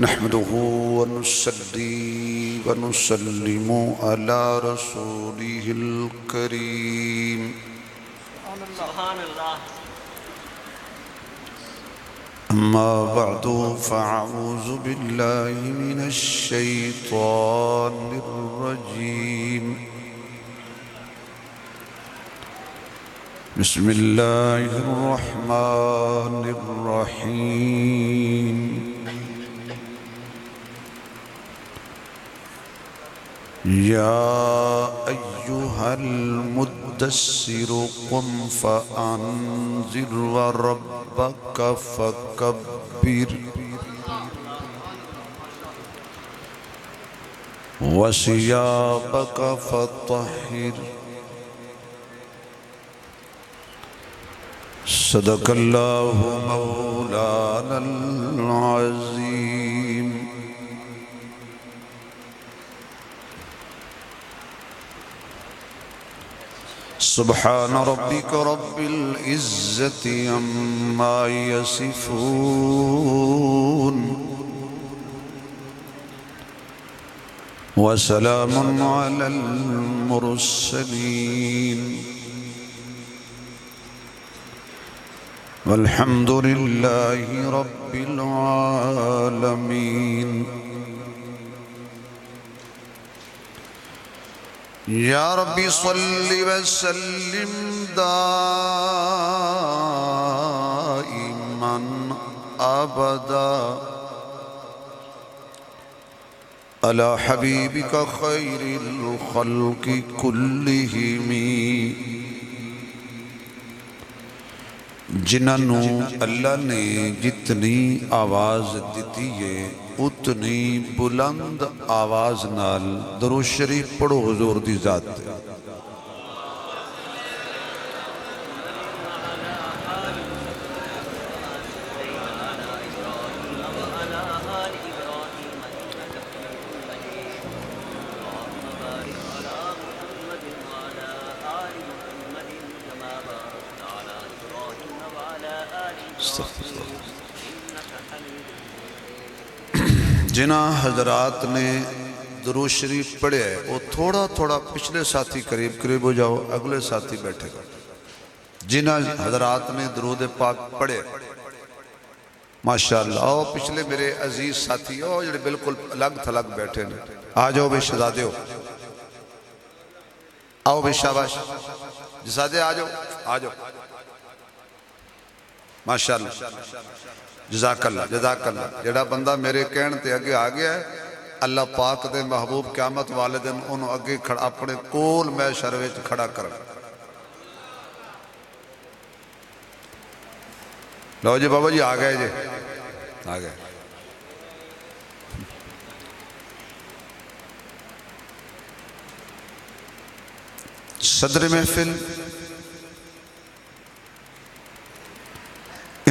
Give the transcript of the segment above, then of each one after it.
نحمده ونصلي ونسلم على رسوله الكريم سبحان اللہ. أما بعد فأعوذ بالله من الشيطان الرجيم. بسم الله الرحمن الرحيم. يا أيها المدثر قم فأنذر وربك فكبر وثيابك فطهر. صدق الله مولانا العظيم. سبحان ربك رب العزة عما يصفون وسلام على المرسلين والحمد لله رب العالمين. يا ربي صل وسلم دائما أبدا على حبيبك خير الخلق كلهم جنہوں اللہ نے جتنی آواز دیتی ہے اتنی بلند آواز نال درود شریف پڑھو حضور دی ذات تے. جنہ حضرات نے درود شریف پڑھے ہے وہ تھوڑا تھوڑا پچھلے ساتھی قریب ہو جاؤ، اگلے ساتھی بیٹھے گا. جنہ حضرات نے درود پاک پڑھے ماشاءاللہ آؤ پچھلے میرے عزیز ساتھی آؤ جڑے بالکل الگ تھلگ بیٹھے ہیں آ جاؤ بے شہزادے ہو، آؤ بے شاباش جسادے آ جاؤ ماشاءاللہ. جزاک اللہ. جڑا بندہ میرے کہن تے اگے آ گیا ہے اللہ پاک دے محبوب قیامت والے دن انہوں اگے اپنے کول میں شروع کھڑا کر. لو جی بابا جی آ گئے جی آ گئے. صدر محفل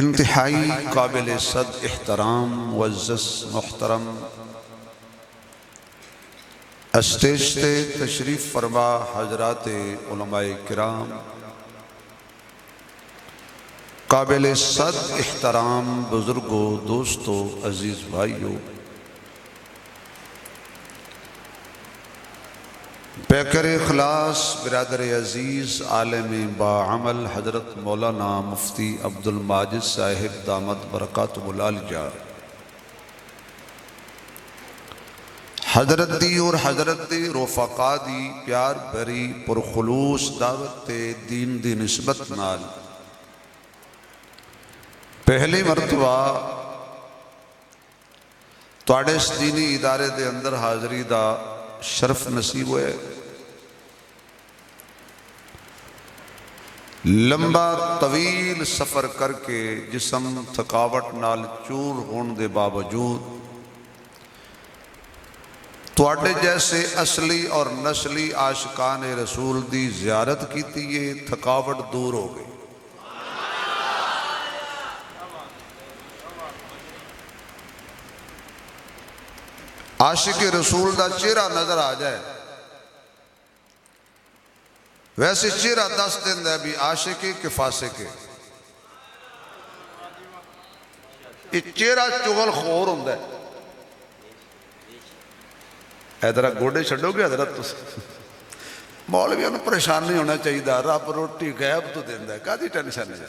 انتہائی قابل صد احترام معزز محترم اسٹیج تے تشریف فرما حضرات علماء کرام، قابل صد احترام بزرگوں، دوستوں، عزیز بھائیوں، پیکر اخلاص برادر عزیز عالم باعمل حضرت مولانا مفتی عبدالماجد صاحب دامت برکاتہ العالیہ، حضرت دی اور حضرت دی رفقا دی پیار بھری پرخلوص دعوت دین دی نسبت نال پہلی مرتبہ تواڈے اس دینی ادارے دے اندر حاضری دا شرف نصیب ہوئے. لمبا طویل سفر کر کے جسم تھکاوٹ نال چور ہون دے باوجود تواڈے جیسے اصلی اور نسلی عاشقان رسول دی زیارت کیتی ہے، تھکاوٹ دور ہو گئی. عاشق رسول دا چہرہ نظر آ جائے ویسے چہرہ دس دن ہے بھی عاشق کے فاسق کے. یہ چہرہ چغل خور ہوندہ ہے. ادھر گوڈے چھڈو گے حضرت تسی مولویوں نوں پریشان نہیں ہونا چاہیے رب روٹی غیب تو دیندا ہے کادی ٹینشن ہے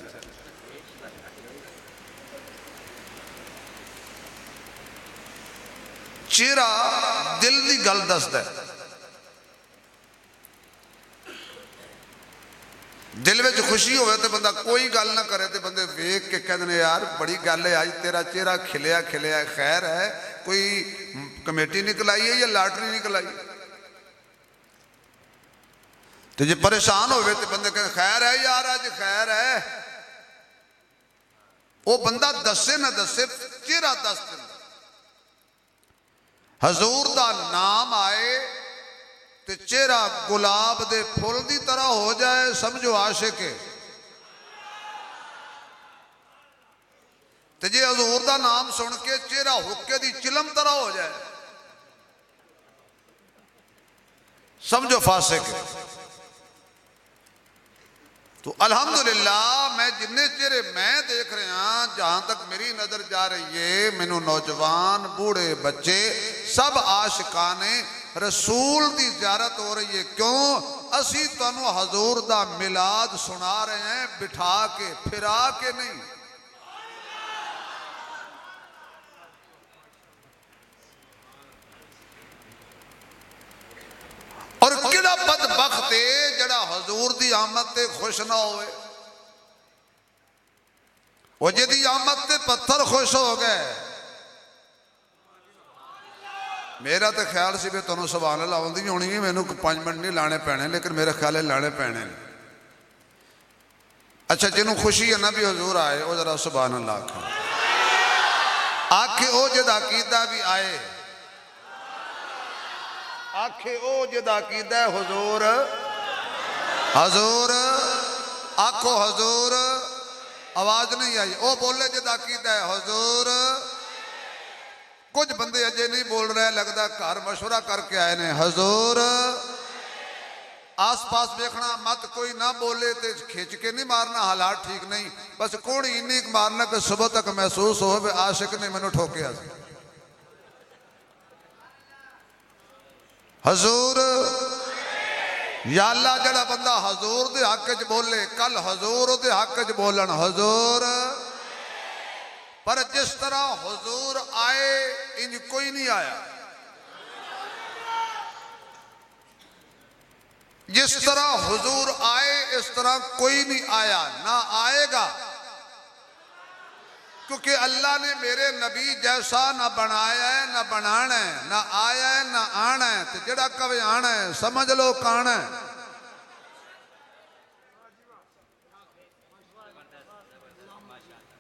چہرہ دل دی گل دسدا ہے دل وچ خوشی ہوئے تو بندہ کوئی گل نہ کرے تو بندے ویکھ کے کہندے نے یار بڑی گل ہے آج تیرا چہرہ کھلیا کھلیا خیر ہے کوئی کمیٹی نکل آئی ہے یا لاٹری نکل آئی تو جی پریشان ہوئے تو بندے کہتے خیر ہے یار آج خیر ہے وہ بندہ دسے نہ دسے چہرہ دس دے حضور دا نام آئے تو چہرہ گلاب دے پھول دی طرح ہو جائے سمجھو عاشق ہے تو جی حضور دا نام سن کے چہرہ حکے دی چلم طرح ہو جائے سمجھو فاسق ہے تو الحمدللہ میں جننے چہرے میں دیکھ رہے ہیں جہاں تک میری نظر جا رہی ہے مینوں نوجوان بوڑھے بچے سب عاشقان رسول دی زیارت ہو رہی ہے کیوں اسی تانوں حضور دا میلاد سنا رہے ہیں بٹھا کے پھرا کے نہیں اور کیڑا بدبخت ہے جڑا حضور دی آمد تے خوش نہ ہوئے وہ جدی آمد تے پتھر خوش ہو گئے میرا تو خیال سی بھی تنوں سبحان اللہ آؤندی بھی ہونی ہے میں نے 5 منٹ نہیں لانے پینے لیکن میرا خیال ہے لانے پینے اچھا جنہوں خوشی ہے نہ بھی حضور آئے وہ ذرا سبحان اللہ کھا آکھے او جد عقیدہ بھی آئے آکھے او جد عقیدہ حضور حضور آکھو حضور آواز نہیں آئی او بولے جد عقیدہ ہے حضور کچھ بندے اجے نہیں بول رہے لگتا گھر مشورہ کر کے آئے نے حضور آس پاس دیکھنا مت کوئی نہ بولے تے کھینچ کے نہیں مارنا حالات ٹھیک نہیں بس کوڑی انہیں مارنا کہ صبح تک محسوس ہو کہ عاشق نے میں نے ٹھوکے آ حضور یا اللہ جڑا بندہ حضور دے حق وچ بولے کل حضور دے حق وچ بولن حضور پر جس طرح حضور آئے انج کوئی نہیں آیا جس طرح حضور آئے اس طرح کوئی نہیں آیا نہ آئے گا کیونکہ اللہ نے میرے نبی جیسا نہ بنایا ہے نہ بنانا ہے نہ آیا ہے نہ آنا ہے تو جڑا کبھی آنا ہے سمجھ لو کانا ہے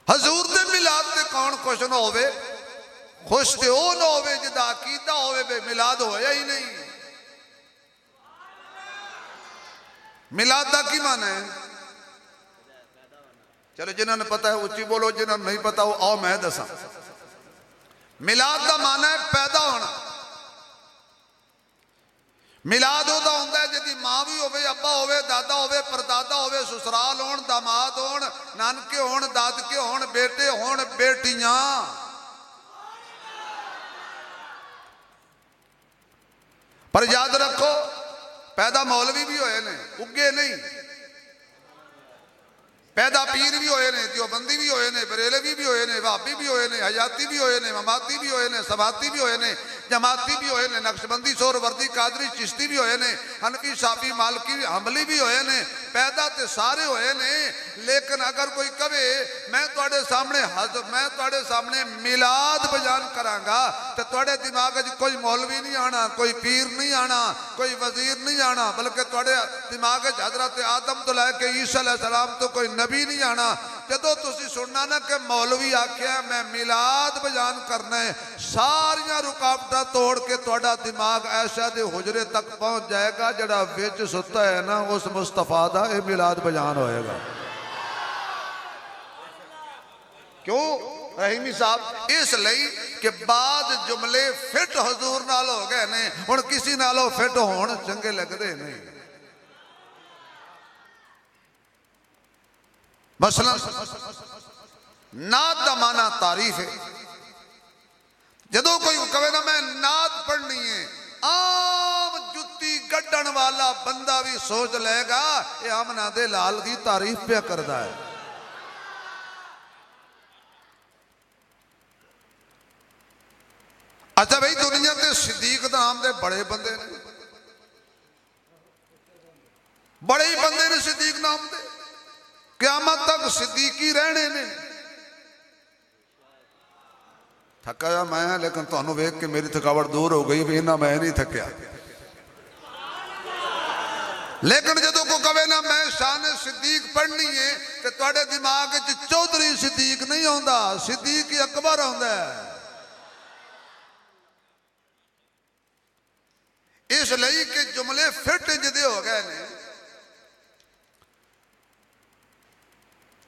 حضور دے ملاد تے کون خوش نہ ہوئے خوش تے او نہ ہوئے جدا عقیدہ ہوئے بے ملاد ہویا ہی نہیں ملاد دا کی معنی ہے چلو جنہوں نے پتا ہے اچھی بولو جنہوں نے نہیں پتا ہو آؤ میں دسا ملاد دا معنی ہے پیدا ہونا ملاد ہوتا ہوتا ہے جدی ماں بھی ہوئے ابا ہوئے دادا ہوئے پردادا ہوئے سسرال ہون داماد ہون نانکے ہون دادکے ہون بیٹے ہون بیٹیاں پر یاد رکھو پیدا مولوی بھی ہوئے نے اگے نہیں پیدا پیر بھی ہوئے نے دیوبندی بھی ہوئے نے بریلوی بھی ہوئے نے وہابی بھی ہوئے نے حیاتی بھی ہوئے نے مماتی بھی ہوئے نے سباتی بھی ہوئے نے جماعتی بھی ہوئے نے نقشبندی سہروردی قادری چشتی بھی ہوئے نے حنفی شافعی مالکی حنبلی بھی ہوئے نے پیدا تے سارے ہوئے نے لیکن اگر کوئی کہے میں تواڈے سامنے میلاد بیان کراں گا تے تواڈے دماغ وچ کوئی مولوی نہیں آنا کوئی پیر نہیں آنا کوئی وزیر نہیں آنا بلکہ تواڈے دماغ وچ حضرت آدم تو لے کے عیسیٰ علیہ السلام تو کوئی نبی نہیں آنا جدو تسی سننا نا کہ مولوی آکھیا میں میلاد بیان کرنا ہے ساریاں رکاوٹاں توڑ کے تواڈا دماغ ایسا دے حجرے تک پہنچ جائے گا جڑا وچ ستا ہے نا اس مصطفیٰ دا اے میلاد بیان ہوئے گا کیوں رحیمی صاحب اس لئی کہ بعد جملے فٹ حضور نال ہو گئے نے ہن کسی نالوں فٹ ہون چنگے لگدے نہیں مثلا نعت دا معنی تعریف ہے جدو کوئی کہے نا میں نعت پڑھنی ہے ਆਮ ਜੁੱਤੀ ਗੱਡਣ ਵਾਲਾ ਬੰਦਾ ਵੀ ਸੋਚ ਲਏਗਾ ਇਹ ਆਮਨਾ ਦੇ ਲਾਲ ਦੀ ਤਾਰੀਫ ਪਿਆ ਕਰਦਾ ਹੈ। ਅੱਛਾ ਬਈ ਦੁਨੀਆ ਤੇ ਸਿੱਦੀਕ ਦਾ ਨਾਮ ਦੇ ਬੜੇ ਬੰਦੇ ਨੇ, ਬੜੇ ਹੀ ਬੰਦੇ ਨੇ ਸਿੱਦੀਕ ਨਾਮ ਦੇ, ਕਿਆਮਤ ਤੱਕ ਸਿੱਦੀਕੀ ਰਹਿਣੇ ਨੇ। ਥੱਕਾ ਜਾ ਮੈਂ, ਲੇਕਿਨ ਤੁਹਾਨੂੰ ਵੇਖ ਕੇ ਮੇਰੀ ਥਕਾਵਟ ਦੂਰ ਹੋ ਗਈ ਵੀ ਇਹਨਾਂ ਮੈਂ ਨਹੀਂ ਥੱਕਿਆ। ਲੇਕਿਨ ਜਦੋਂ ਕੋਈ ਕਵੇ ਨਾ ਮੈਂ ਸ਼ਾਨ ਸਿੱਦੀਕ ਪੜ੍ਹਨੀ ਹੈ ਤੇ ਤੁਹਾਡੇ ਦਿਮਾਗ 'ਚ ਚੌਧਰੀ ਸਿੱਦੀਕ ਨਹੀਂ ਆਉਂਦਾ, ਸਿੱਦੀਕ ਹੀ ਅਕਬਰ ਆਉਂਦਾ ਹੈ। ਇਸ ਲਈ ਕਿ ਜੁਮਲੇ ਫਿੱਟ ਜਿਹਦੇ ਹੋ ਗਏ ਨੇ।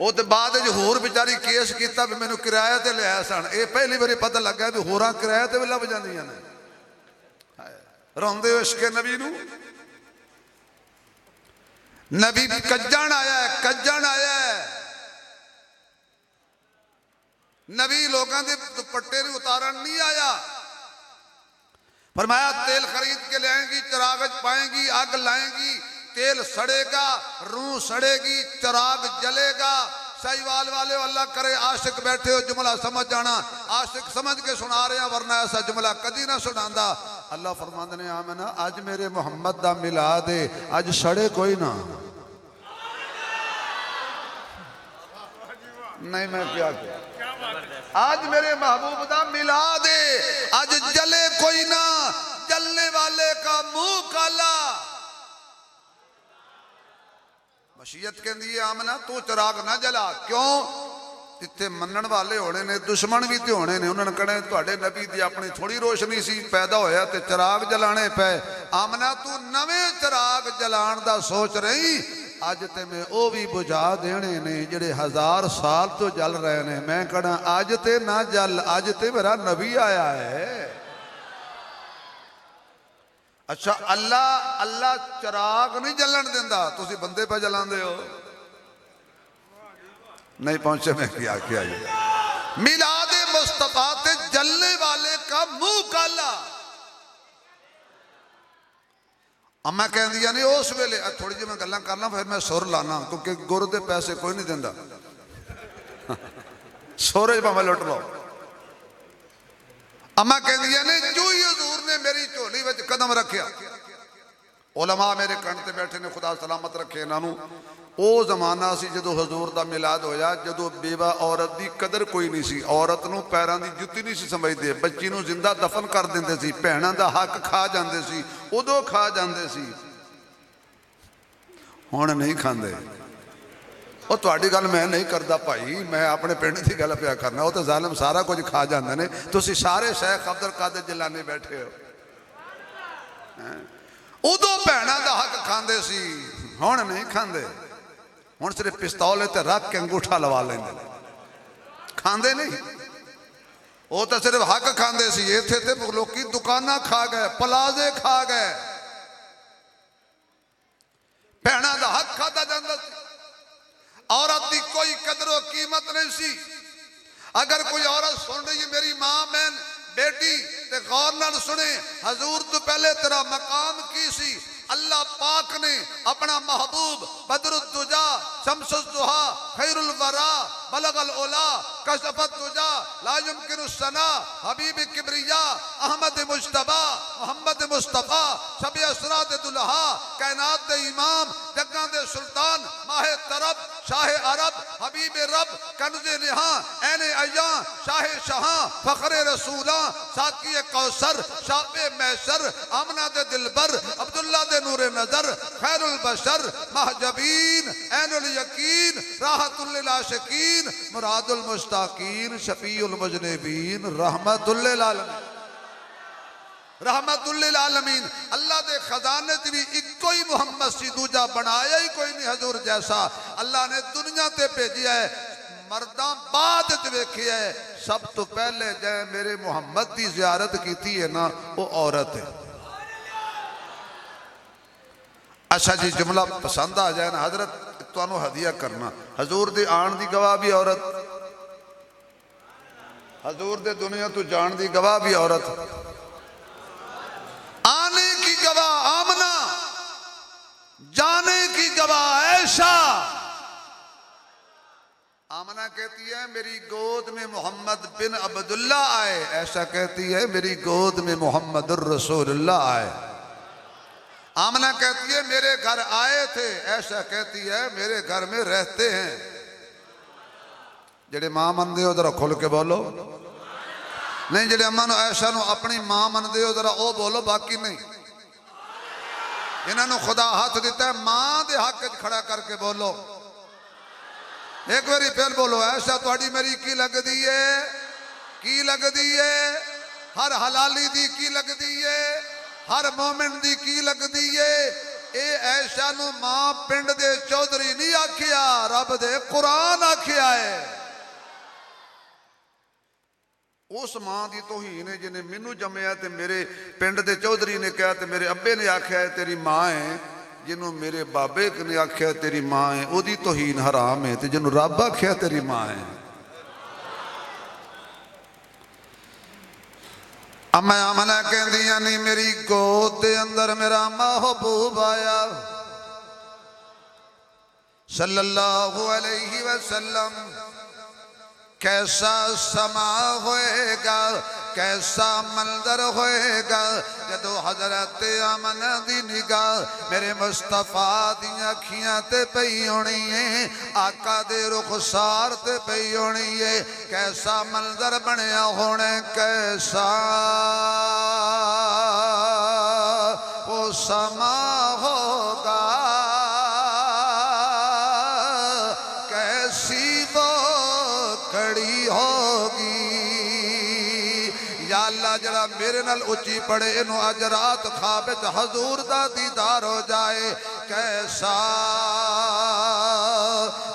وہ تو بعد ہور بیچاری کیس کیتا بھی مینوں کرایہ تے لیا سن. یہ پہلی باری پتہ لگا بھی ہوراں کرایہ تے بھی لب جاندیاں نے. روندے ہو عشق نبی نو. نبی کجن آیا ہے, کجن آیا ہے. نبی لوگاں دے دوپٹے نوں اتارن نہیں آیا. فرمایا تیل خرید کے لے آئیں گی, چراغ پائیں گی, آگ لائیں گی, تیل سڑے گا, روح سڑے گی, چراغ جلے گا. سائیوال والے اللہ کرے عاشق بیٹھے ہو جملہ سمجھ جانا, عاشق سمجھ کے سنا رہے ہیں ورنہ ایسا جملہ کدی نہ سناندا. اللہ فرماندے نے آمنہ آج میرے محمد دا میلاد ہے, آج سڑے کوئی نہ. نہیں میں کیا کیا, آج میرے محبوب دا میلاد ہے, آج جلے کوئی نہ, جلنے والے کا منہ کالا. مشیت کہندی ہے آمنہ تو چراغ نہ جلا. کیوں؟ اتنے منن والے ہونے نے, دشمن بھی تے ہونے نے. انہوں نے کہنا تواڈے نبی دی اپنی تھوڑی روشنی سی, پیدا ہویا تے چراغ جلانے پے. آمنہ تو نویں چراغ جلان دا سوچ رہی, اج تے میں او بھی بجھا دینے نے جڑے 1000 سال تو جل رہے نے. میں کہنا اج تے نہ جل, اج تے میرا نبی آیا ہے. اچھا اللہ چراغ نہیں جلن دیندا, تسی بندے پہ جلان دے ہو. نہیں پہنچے میں کیا جی. میلاد مصطفیٰ تے جلنے والے کا منہ کالا. اما کہن دیا نہیں اس ویلے تھوڑی جی میں گلاں کرنا پھر میں سر لانا, کیونکہ گر دے پیسے کوئی نہیں دیندا. سورج پہ میں لٹ لو. اما کہن دیا نہیں جو ہی حضور نے میری چولی وچ قدم رکھیا, علماء میرے کنٹے بیٹھے نے, خدا سلامت رکھے انہاں نوں. او زمانہ سی جدو حضور دا میلاد ہویا, جدو بیوہ عورت دی قدر کوئی نہیں سی. عورت نو پیران دی جتی نہیں سی سمجھدے, بچی نو زندہ دفن کر دیندے سی, بہناں دا حق کھا جاندے سی, ادو کھا جاندے سی. ہن نہیں کھاندے. او تواڈی گل میں نہیں کردا بھائی, میں اپنے پنڈ دی گل پیا کرنا. او تے ظالم سارا کچھ کھا جاندے نے, تسی سارے شیخ عبد القادر جیلانی بیٹھے ہو. ادو بہناں دا حق کھاندے سی, ہن نہیں کھاندے. ہن صرف پستولے تے رکھ کے انگوٹھا لوا لیندے, کھاندے نہیں. وہ تو صرف حق کھاندے سی. ایتھے تے لوکی دکاناں کھا گئے, پلازے کھا گئے. بہناں دا حق کھادا جاندا سی. عورت دی کوئی قدر و قیمت نہیں سی. اگر کوئی عورت سن رہی ہے میری ماں بہن بیٹی تے غور نال سنے, حضور تو پہلے تیرا مقام کی سی. اللہ پاک نے اپنا محبوب بدر الدجا, شمس الضحا, خیر الورا, بلغ العلا, کشف الدجا, لا يمکن الثنا, حبیب کبریا, احمد مجتبی, محمد مصطفیٰ, شب اسرا دے دلہا, کائنات دے امام, جگاں دے سلطان, ماہ طرب, شاہ عرب, حبیب رب, کنز نہاں, عین عیاں, شاہ شہاں, فخر رسولاں, ساقی کوثر, شاب محشر, آمنہ دے دلبر, عبداللہ دے نور نظر, خیر البشر, محجبین, عین الیقین, راحت للعاشقین, مراد المشتاقین, شفیع المجنبین, رحمت للعالمین. رحمت للعالمین. اللہ دے خزانے تے بھی ایک کوئی محمد سی, دوجا بنایا ہی کوئی نہیں حضور جیسا. اللہ نے دنیا تے بھیجیا ہے, مرداں بعد تے ویکھیا ہے. سب تو پہلے جے میرے محمد دی زیارت کیتی ہے نا, وہ عورت ہے. اچھا جی جملہ پسند آ جائے نا حضرت, تو انہوں ہدیہ کرنا. حضور دے آن دی گواہ بھی عورت, حضور دے دنیا تو جان دی گواہ بھی عورت, آنے کی گواہ آمنہ, جانے کی گواہ عائشہ. آمنہ کہتی ہے میری گود میں محمد بن عبداللہ آئے, عائشہ کہتی ہے میری گود میں محمد الرسول اللہ آئے. آمنہ کہتی ہے میرے گھر آئے تھے, عائشہ کہتی ہے میرے گھر میں رہتے ہیں. جڑے ماں من دے ہو ذرا کھل کے بولو. نہیں جڑے اماں نو عائشہ نو اپنی ماں من دے ہو ذرا او بولو, باقی نہیں. انہاں نو خدا ہاتھ دیتا ہے, ماں دے حق کھڑا کر کے بولو. ایک باری پھر بولو, عائشہ تہاڈی میری کی لگ دی ہے, کی لگ دی ہے, ہر حلالی دی کی لگ دی ہے, ہر مومن دی کی لگ دی ہے. اے عائشہ نو ماں پنڈ دے چودھری نہیں آکھیا، رب دے قرآن آکھیا ہے۔ اس ماں دی توہین ہے جنہیں مینوں جمیا تے میرے پنڈ دے چودھری نے کہا تے میرے ابے نے آکھیا ہے تیری ماں ہے، جنہوں میرے بابے نے آکھیا تیری ماں ہے، او دی توہین حرام ہے، تے جنہوں رب آکھیا تیری ماں ہے۔ اما آمنہ کہندیاں نہیں میری گود دے اندر میرا محبوب آیا صلی اللہ علیہ وسلم، کیسا سما ہوئے گا، کیسا منظر ہوئے گا جدو حضرت آمنہ دی نگاہ میرے مصطفیٰ دی اکھیاں تے پئی ہونی ہے، آقا دے رخسار تے پئی ہونی ہے، کیسا منظر بنیا ہونے، کیسا وہ سما ہوگا، کیسی وہ کڑی ہوگی۔ یا اللہ جڑا میرے نال اچھی پڑے انہوں اج رات خوابت حضور دا دیدار ہو جائے، کیسا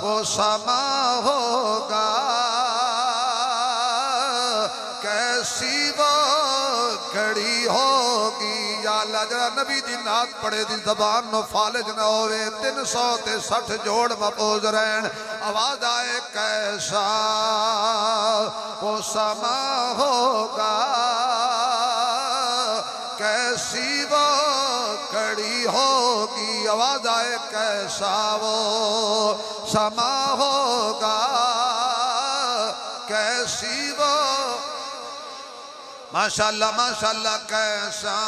وہ سما ہوگا، کیسی وہ گھڑی ہوگی۔ یا اللہ جڑا نبی دی نات پڑے دی زبان نو فالج نہ ہوئے، 360 جوڑ مپوز رہن، آواز آئے کیسا وہ سما ہوگا، کیسی وہ کڑی ہوگی، آواز آئے کیسا وہ سما ہوگا، کیسی وہ ماشاءاللہ کیسا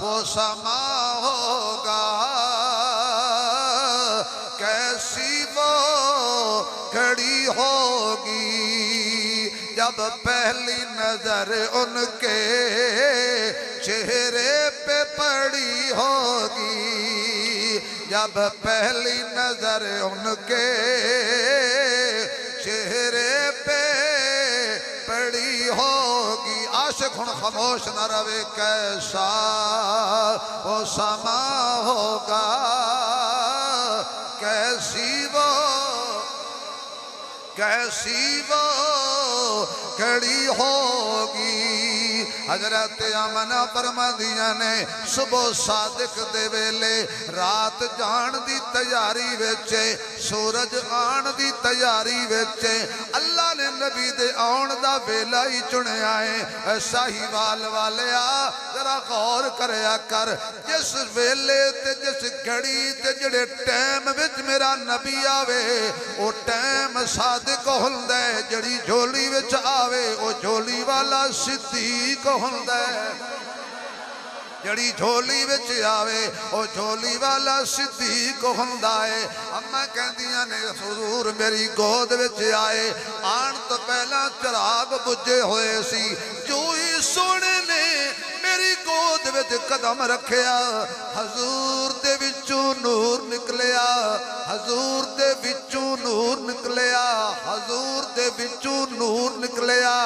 وہ سما ہوگا، کیسی وہ کھڑی ہوگی جب پہلی نظر ان کے چہرے پہ پڑی ہوگی، جب پہلی نظر ان کے چہرے پہ پڑی ہوگی۔ عاشق ہن خاموش نہ روے، کیسا وہ سما ہوگا، کیسی وہ کھڑی ہوگی۔ حضرت آمنہ فرماندیاں نے صبح صادق دے ویلے، رات جان دی تیاری وچے، سورج آن دی تیاری وچے، اللہ نے نبی دے آن دا ویلا ہی چنیا ہے۔ ساہیوال والیا ذرا غور کریا کر، جس ویلے تے جس گھڑی تے جڑے ٹائم وچ میرا نبی آوے، او ٹائم صادق ہوندا ہے، جڑی جھولی وچ آوے او جھولی والا صدیق ہوندا ہے، جڑی جھولی وچ آوے او جھولی والا صدیق ہوندا ہے۔ اماں کہندیاں نے حضور میری گود وچ آئے، آن تو پہلا چراغ بجھے ہوئے سی، جو ہی سونے نے میری گود وچ قدم رکھیا، حضور دے وچوں نور نکلیا، حضور دے وچوں نور نکلیا، حضور دے وچوں نور نکلیا،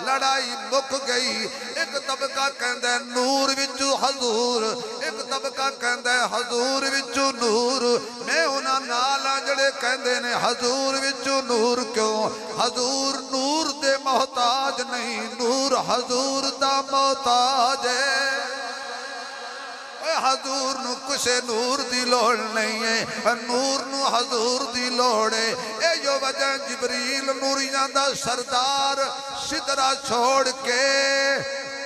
لڑائی مک گئی۔ ایک طبقہ کہندہ ہے نور وچوں حضور، ایک طبقہ کہندہ ہے حضور وچوں نور، میں انہاں نالاں جڑے کہندے نے حضور وچوں نور کیوں؟ حضور نور دے محتاج نہیں، نور حضور دا محتاج ہے۔ حضور نو کسے نور دی لوڑ نہیں ہے، نور نو حضور دی لوڑ ہے۔ اے جو وجہ جبریل نوریاں دا سردار سدرہ چھوڑ کے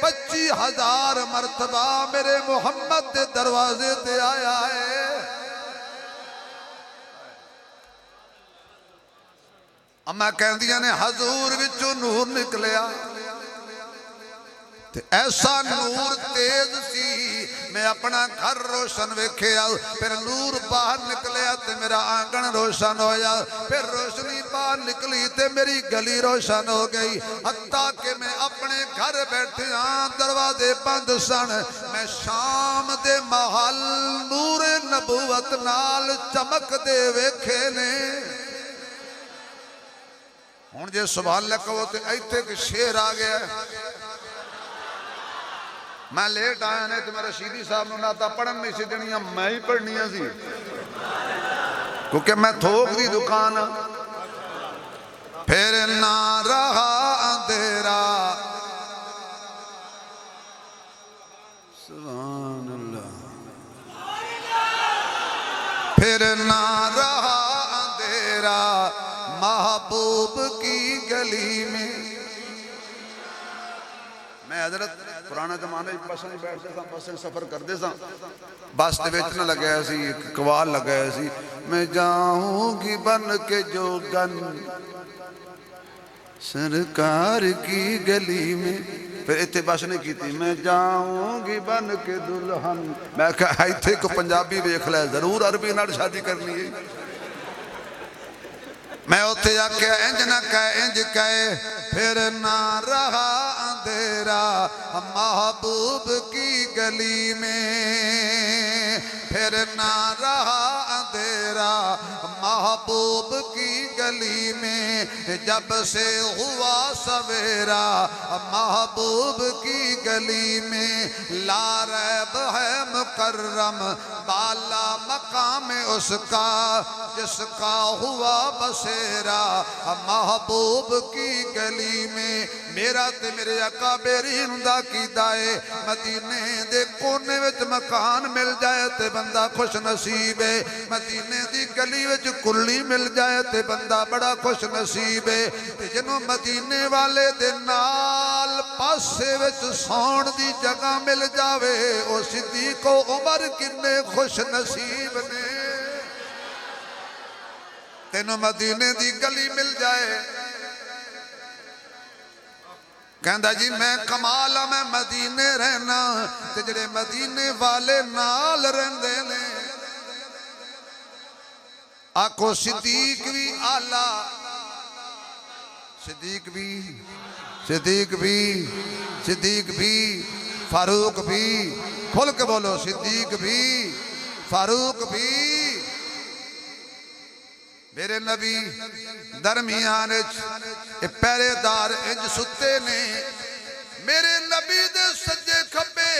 25,000 مرتبہ میرے محمد دے دروازے تے آیا ہے۔ اما کہندیاں نے حضور وچوں نور نکلیا، ایسا نور تیز سی میں اپنا گھر روشن ویکھیا، پھر نور باہر نکلیا تے میرا آنگن روشن ہویا، پھر روشنی باہر نکلی تے میری گلی روشن ہو گئی، حتیٰ کہ میں اپنے گھر بیٹھے دروازے بند سن، میں شام دے محل نور نبوت نال چمک دے ویکھے نے۔ ہن جے سبحان اللہ کہو تے ایتھے کہ شیر آ گیا ہے، میں لیٹ آیا نے تو میں رشیدی صاحب نو ناتا پڑھن نہیں سی دنیا میں ہی پڑھنیاں سی کیونکہ میں تھوک دی دکان پھر نہ رہا اندھیرا سبحان اللہ پھر نہ رہا اندھیرا محبوب کی گلی میں میں حضرت پرانا زمانے بسیں بیٹھتے تھا بسیں سفر کرتے تھا بس دے وچ نہ لگایا سی قوال لگایا سی میں جاؤں گی بن کے جوگن سرکار کی گلی میں پھر اتنے بس نہیں کی تھی میں جاؤں گی بن کے دلہن میں کہا ایتھے کو پنجابی دیکھ لے ضرور عربی نال شادی کرنی ہے میں اتھے جا کے انج نہ کہے انج کہے پھر نہ رہا اندھیرا محبوب کی گلی میں پھر نہ رہا اندھیرا محبوب کی گلی میں جب سے ہوا سویرا محبوب کی گلی میں لا ریب ہے مکرم بالا مقام اس کا جس کا ہوا بسیرا محبوب کی گلی میں میرا تے میرے آقا بیرین دا کی دائے مدینے دے کونے وچ مکان مل جائے تے بندہ خوش نصیب ہے مدینے دی گلی وچ کلی مل جائے تے بندہ بڑا خوش نصیب ہے تے جنوں مدینے والے دے نال پاسے وچ سون دی جگہ مل جاوے او صدیق و عمر کنے خوش نصیب نے تینوں مدینے دی گلی مل جائے کہندا جی میں کمال میں مدینے رہنا تے جڑے مدینے والے نال رہندے نے آکھو صدیق بھی آلہ صدیق بھی فاروق بھی کھل کے بولو صدیق بھی فاروق بھی میرے نبی درمیان پہرے دار انج ستے نے میرے نبی دے سجے کھبے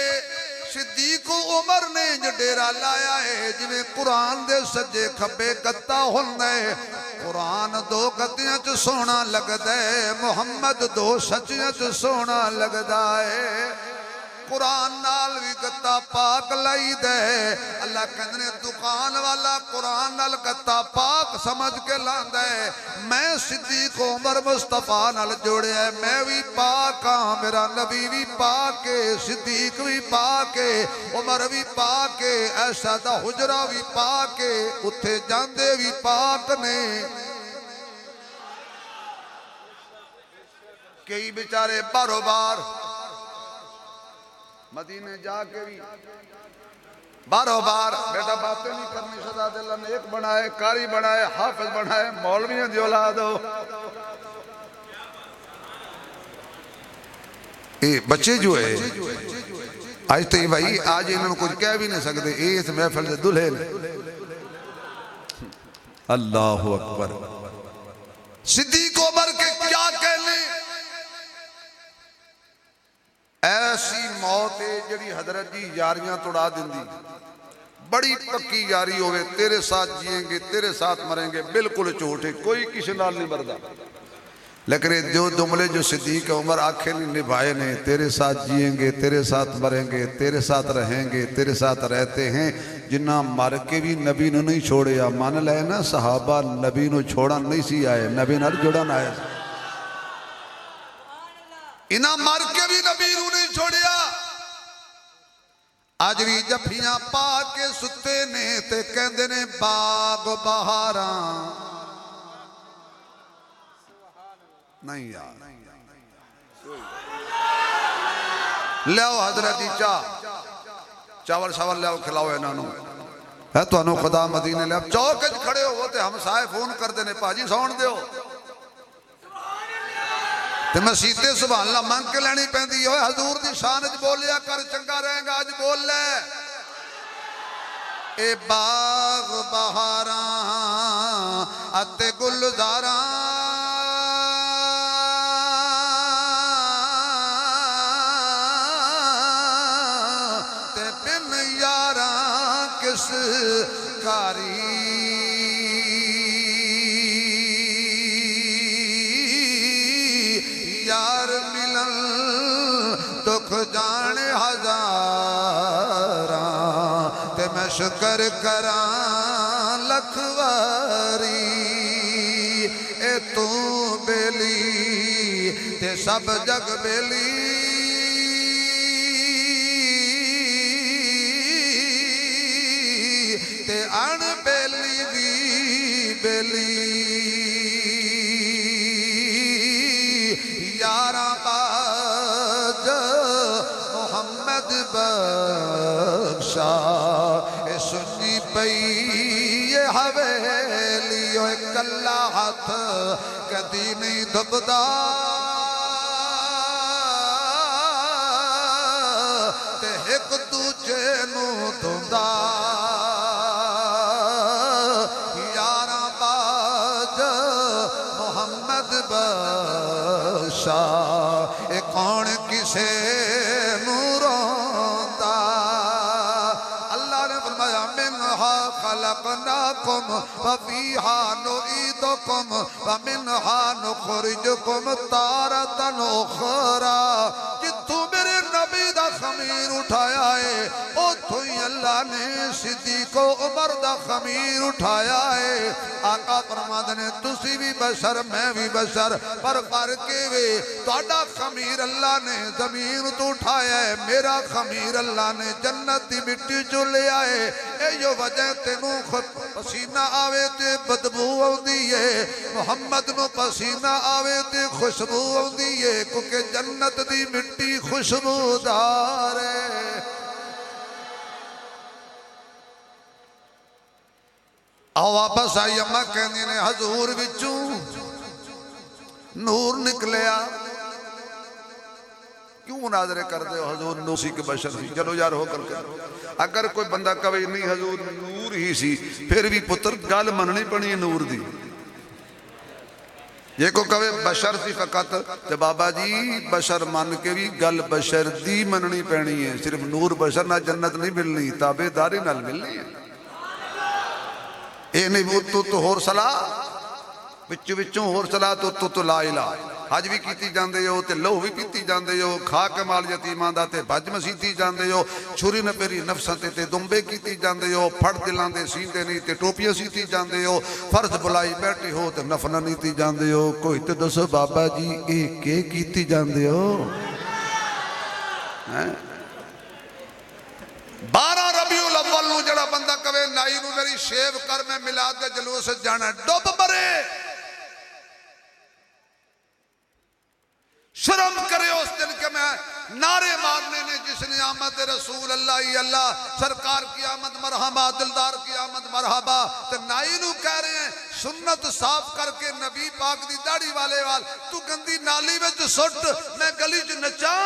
صدیق و عمر نے جو ڈیرا لایا ہے جویں قرآن دے سجے کھبے گتا ہوندے قرآن دو گتیاں چ سونا لگدا ہے محمد دو سچیاں چ سونا لگدا ہے قرآن نال بھی گتا پاک لائی دے اللہ کہندے دکان والا قرآن نال گتا پاک سمجھ کے لاندا ہے میں صدیق عمر مصطفیٰ نال جوڑیا ہے میں بھی پاک ہاں میرا نبی بھی پاک ہے صدیق بھی پاک ہے عمر بھی پاک ہے ایسا دا حجرہ بھی پاک ہے اتھے جاندے بھی پاک نے کئی بیچارے بارو بار مدینے جا کے بھی بارو بار بیٹا باتیں نہیں کرنی صدا اللہ نے ایک بنائے کاری بنائے حافظ بنائے مولویوں دی اولاد ہو بچے جو ہے آج تو بھائی آج انہوں کچھ کہہ بھی نہیں سکتے اس محفل سے دلہے نے اللہ اکبر صدیق عمر کے کیا کہنے ایسی موت ہے جڑی حضرت جی یاریاں توڑا دندی بڑی پکی یاری ہوئے تیرے ساتھ جیئیں گے تیرے ساتھ مریں گے بالکل جھوٹے کوئی کسی نال نہیں مردا لیکن جو جملے جو صدیق عمر آنکھیں نہیں نبھائے نے تیرے ساتھ جیئیں گے تیرے ساتھ مریں گے تیرے ساتھ رہیں گے تیرے ساتھ رہتے ہیں جنہ مر کے بھی نبی نو نہیں چھوڑے مان لائے نا صحابہ نبی نو چھوڑا نہیں سی آئے نبی نال جڑا نہ آئے انہاں مر کے بھی نبی نو نہیں چھوڑیا آج بھی جفیاں پا کے ستے نے تے کہندے نے باغ بہاراں نہیں یار لیاؤ حضرت چاول شاول لیاؤ کھلاؤ انہوں ہے تو انہوں خدا مدینے لیاؤ چوکج کھڑے ہو تے ہم سائے فون کر دینے پاجی سون دیو تے مسیطے سبحان اللہ مانگ کے لینی پہندی ہوئے حضور دی شانج بولیا کر چنگا رہیں گا آج بول لے اے باغ بہاراں اتے گلزاراں کاری یار ملن دکھ جان ہزاراں تے میں شکر کراں لکھ واری اے تو بیلی تے سب جگ بیلی تے ان بیلی بھی بیلی یاراں باج محمد بخشا اے سنی پئی یہ حویلی اے کلا ہاتھ کدی نہیں دبدا تے ایک دوجے نو دھوندا یاراں باج محمد بخشا اے کون کسے نوروندا اللہ نے فرمایا منہا خلقناکم وفیہا نعیدکم ومنہا نخرجکم تارۃ اخری جتوں میرے نبی دا خمیر اٹھایا ہے اتھوں ہی اللہ نے صدیق و عمر دا خمیر اٹھایا ہے آقا فرماتے نے تسی بھی بشر میں بھی بشر پر فرق وے تہاڈا خمیر اللہ نے زمین تو اٹھایا ہے میرا خمیر اللہ نے جنت دی مٹی چوں لے آئے اے جو وجہ تینوں خود پسینہ آوے تے بدبو آوندی ہے محمد نو پسینہ آوے تے خوشبو آوندی ہے کیونکہ جنت دی مٹی خوشبودار ہے آؤ واپس آئی اماں کہندی نے حضور وچوں نور نکلیا کیوں مناظرے کر دے ہو حضور نوسی کے بشر سی چلو یار ہو کر اگر کوئی بندہ کہے نہیں حضور نور ہی سی پھر بھی پتر گل مننی پڑی نور دی یہ کو کہے بشر سی فقط تے بابا جی بشر مان کے بھی گل بشر دی مننی پینی ہے صرف نور بشر نہ جنت نہیں ملنی تابع داری نہ ملنی ہے اے نہیں وہ تو ہور صلاح وچوں ہور صلاح تو لا الہ حج بھی کیتی جاندے ہو تے لو بھی پیتی جاندے ہو کھا کے مال یتیماں دا تے بھج مسیتی جاندے ہو چھری نہ پیری نفساں تے دمبے کیتی جاندے ہو پھڑ دلاں دے سیندے نہیں تے ٹوپیاں سیتی جاندے ہو فرض بلائی بیٹھے ہو تے نفل نیتی جاندے ہو کوئی تے دسو بابا جی اے کے کیتی جاندے ہو 12 ربیع الاول نو جڑا بندہ کہے نائی نو میری شیو کر میں میلاد دے جلوس جانا ڈب مرے شرم کرے اس دن کہ میں نعرے مارنے نے جس نے آمد رسول اللہ اللہ سرکار کی آمد مرحبا دلدار کی آمد مرحبا تو نائی نو کہہ رہے ہیں سنت صاف کر کے نبی پاک دی داڑھی والے وال تو گندی نالی میں سٹ میں گلی چ نچا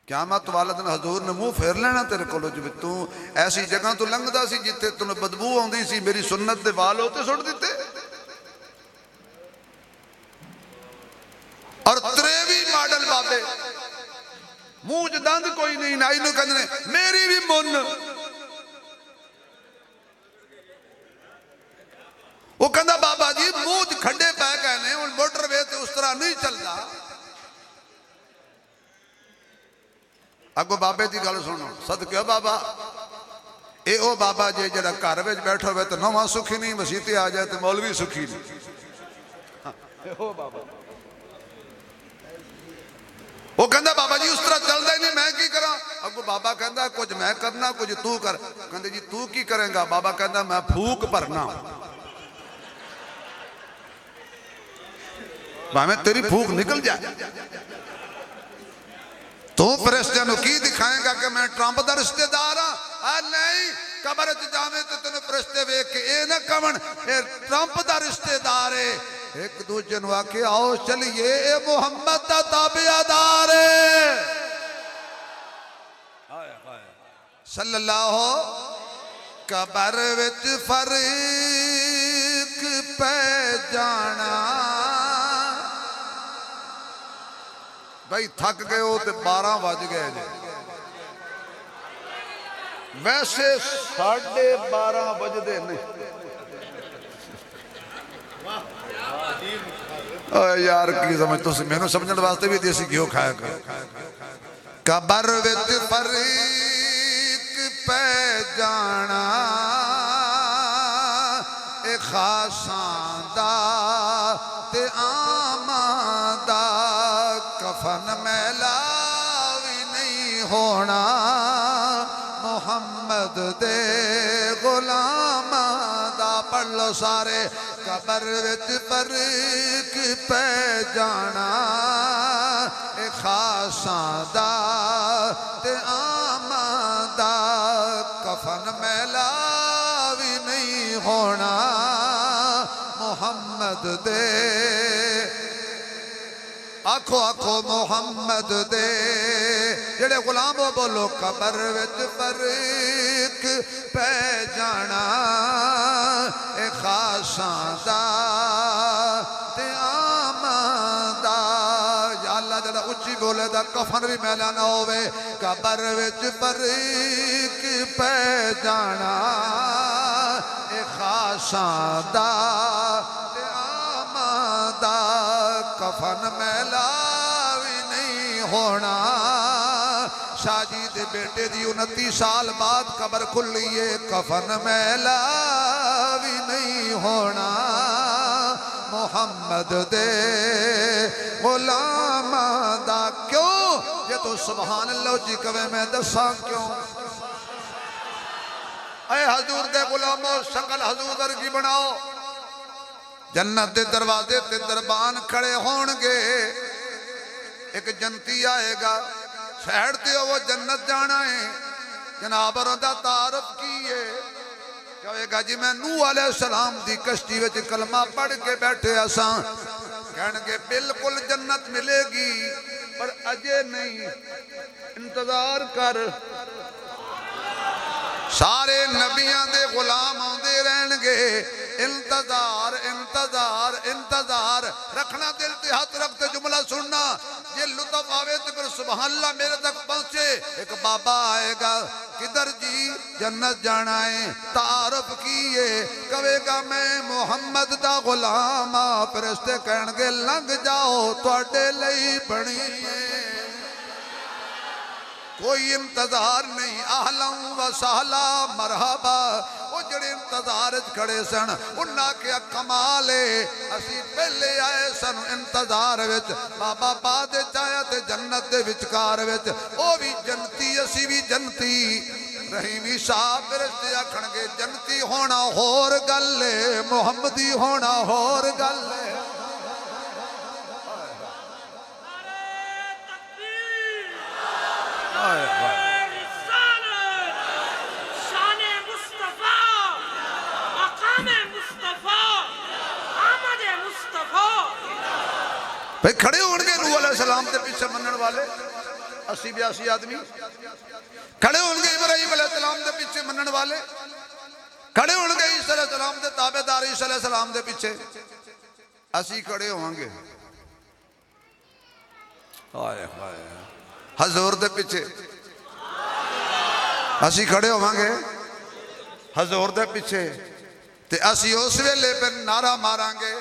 قیامت والد نے حضور نے منہ پھیر لینا تیرے کولو جو تو ایسی جگہ تو لنگدا سی جتے تو بدبو آندی سی میری سنت دے وال ہوتے سٹ دیتے اور تریوی ماڈل بابے منہ دند کوئی نہیں نائی نو کہنے میری بھی من وہ کہنا بابا جی منہ کھڈے پہ گئے نے موٹر وے تے اس طرح نہیں چلدا اگو بابے دی گل سنو صدقے بابا اے او بابا جے جڑا گھر وچ بیٹھو ہوئے تے نواں سکھی نہیں مسیتے آ جائے تے مولوی سکھی نہیں او بابا وہ کہندا بابا جی اس طرح چلدا ہی نہیں میں کی کراں اگو بابا کہندا کچھ میں کرنا کچھ تو کر کہندے جی تو کی کریں گا بابا کہندا میں پھوک بھرنا میں تیری پھوک نکل جائے تو فرشتے نو کی دکھائیں گا کہ میں ٹرمپ دا رشتہ دار ہاں نہیں قبر جامے تے تینوں فرشتے ویکھ کے اے نہ کون اے ٹرمپ دا رشتہ دار ہے ایک دوجے نو آکے آؤ چلیے اے محمد دا تابعدار ہے صلی اللہ قبر وچ فرق پہ جانا بھائی تھک گئے ہو تے 12 بج گئے جے ویسے 12:30 بجے نہیں یار کی سمجھ تو میں نے سمجھنے واسطے بھی دیسی گھیو کھایا کرو قبر وچ فریق پہ جانا اے خاصاں دا تے عاماں دا کفن میلا وی نہیں ہونا محمد دے غلاماں دا پڑھ لو سارے قبر وچ فرق پہ جانا اے خاصاں دا تے عاماں دا کفن میلا وی نہیں ہونا محمد دے آکھو آکھو محمد دے جڑے غلام ہو بولو قبر وچ فرق پہ جانا اے خاصاں دا تے عاماں دا یا اللہ جڑا اچھی بولے دا کفن بھی میلا نہ ہوئے قبر وچ فرق پہ جانا اے خاصاں دا تے عاماں دا کفن میلا بھی نہیں ہونا شاہ جی دے بیٹے دی 29 سال بعد قبر کھلی ہے کفن میلا بھی نہیں ہونا محمد دے غلام دا کیوں یہ تو سبحان اللہ جی کہے میں دساں کیوں اے حضور دے غلاموں شکل حضور درگی بناؤ جنت دے دروازے تے دربان کھڑے ہونگے ایک جنتی آئے گا سہڑتے ہو وہ جنت جانا ہے جناب رضا تعارف کیے کہے گا جی میں نوح علیہ السلام دی کشتی وچ کلمہ پڑھ کے بیٹھے آسان کہنگے بالکل جنت ملے گی پر اجے نہیں انتظار کر سارے نبیاں دے غلام آندے رہنگے انتظار انتظار انتظار رکھنا دل تے ہاتھ رکھتے جملہ سننا یہ لطف آوے تو پھر سبحان اللہ میرے تک پہنچے ایک بابا آئے گا کدھر جی جنت جانا ہے تعارف کیے کہے گا میں محمد دا غلام فرشتے کہنگے لنگ جاؤ توڑے لئی بنی ہے کوئی انتظار نہیں اہلاں و سہلا مرحبا وہ جڑے انتظار کھڑے سن انہاں کیا کمالے اسی پہلے آئے سن انتظار وچ بابا بعد چایا تے جنت دے وچکار وچ او بھی جنتی اسی بھی جنتی رحیمی صاحب فرشتے آکھنگے جنتی ہونا ہور گل محمدی ہونا ہور گل شان مصطفیٰ مقام مصطفیٰ آمد مصطفیٰ بھئی کھڑے ہونگے نوح علیہ السلام تے پیچھے منن والے 80-82 آدمی کھڑے ہونگے ابراہیم علیہ السلام تے پیچھے منن والے کھڑے ہونگے عیسیٰ علیہ السلام تے تابعدار عیسیٰ علیہ السلام تے پیچھے اسی کھڑے ہونگے آئے آئے حضور دے پیچھے اسی کھڑے ہوانگے حضور دے پیچھے تے اسی اس ویلے پر نعرہ مارانگے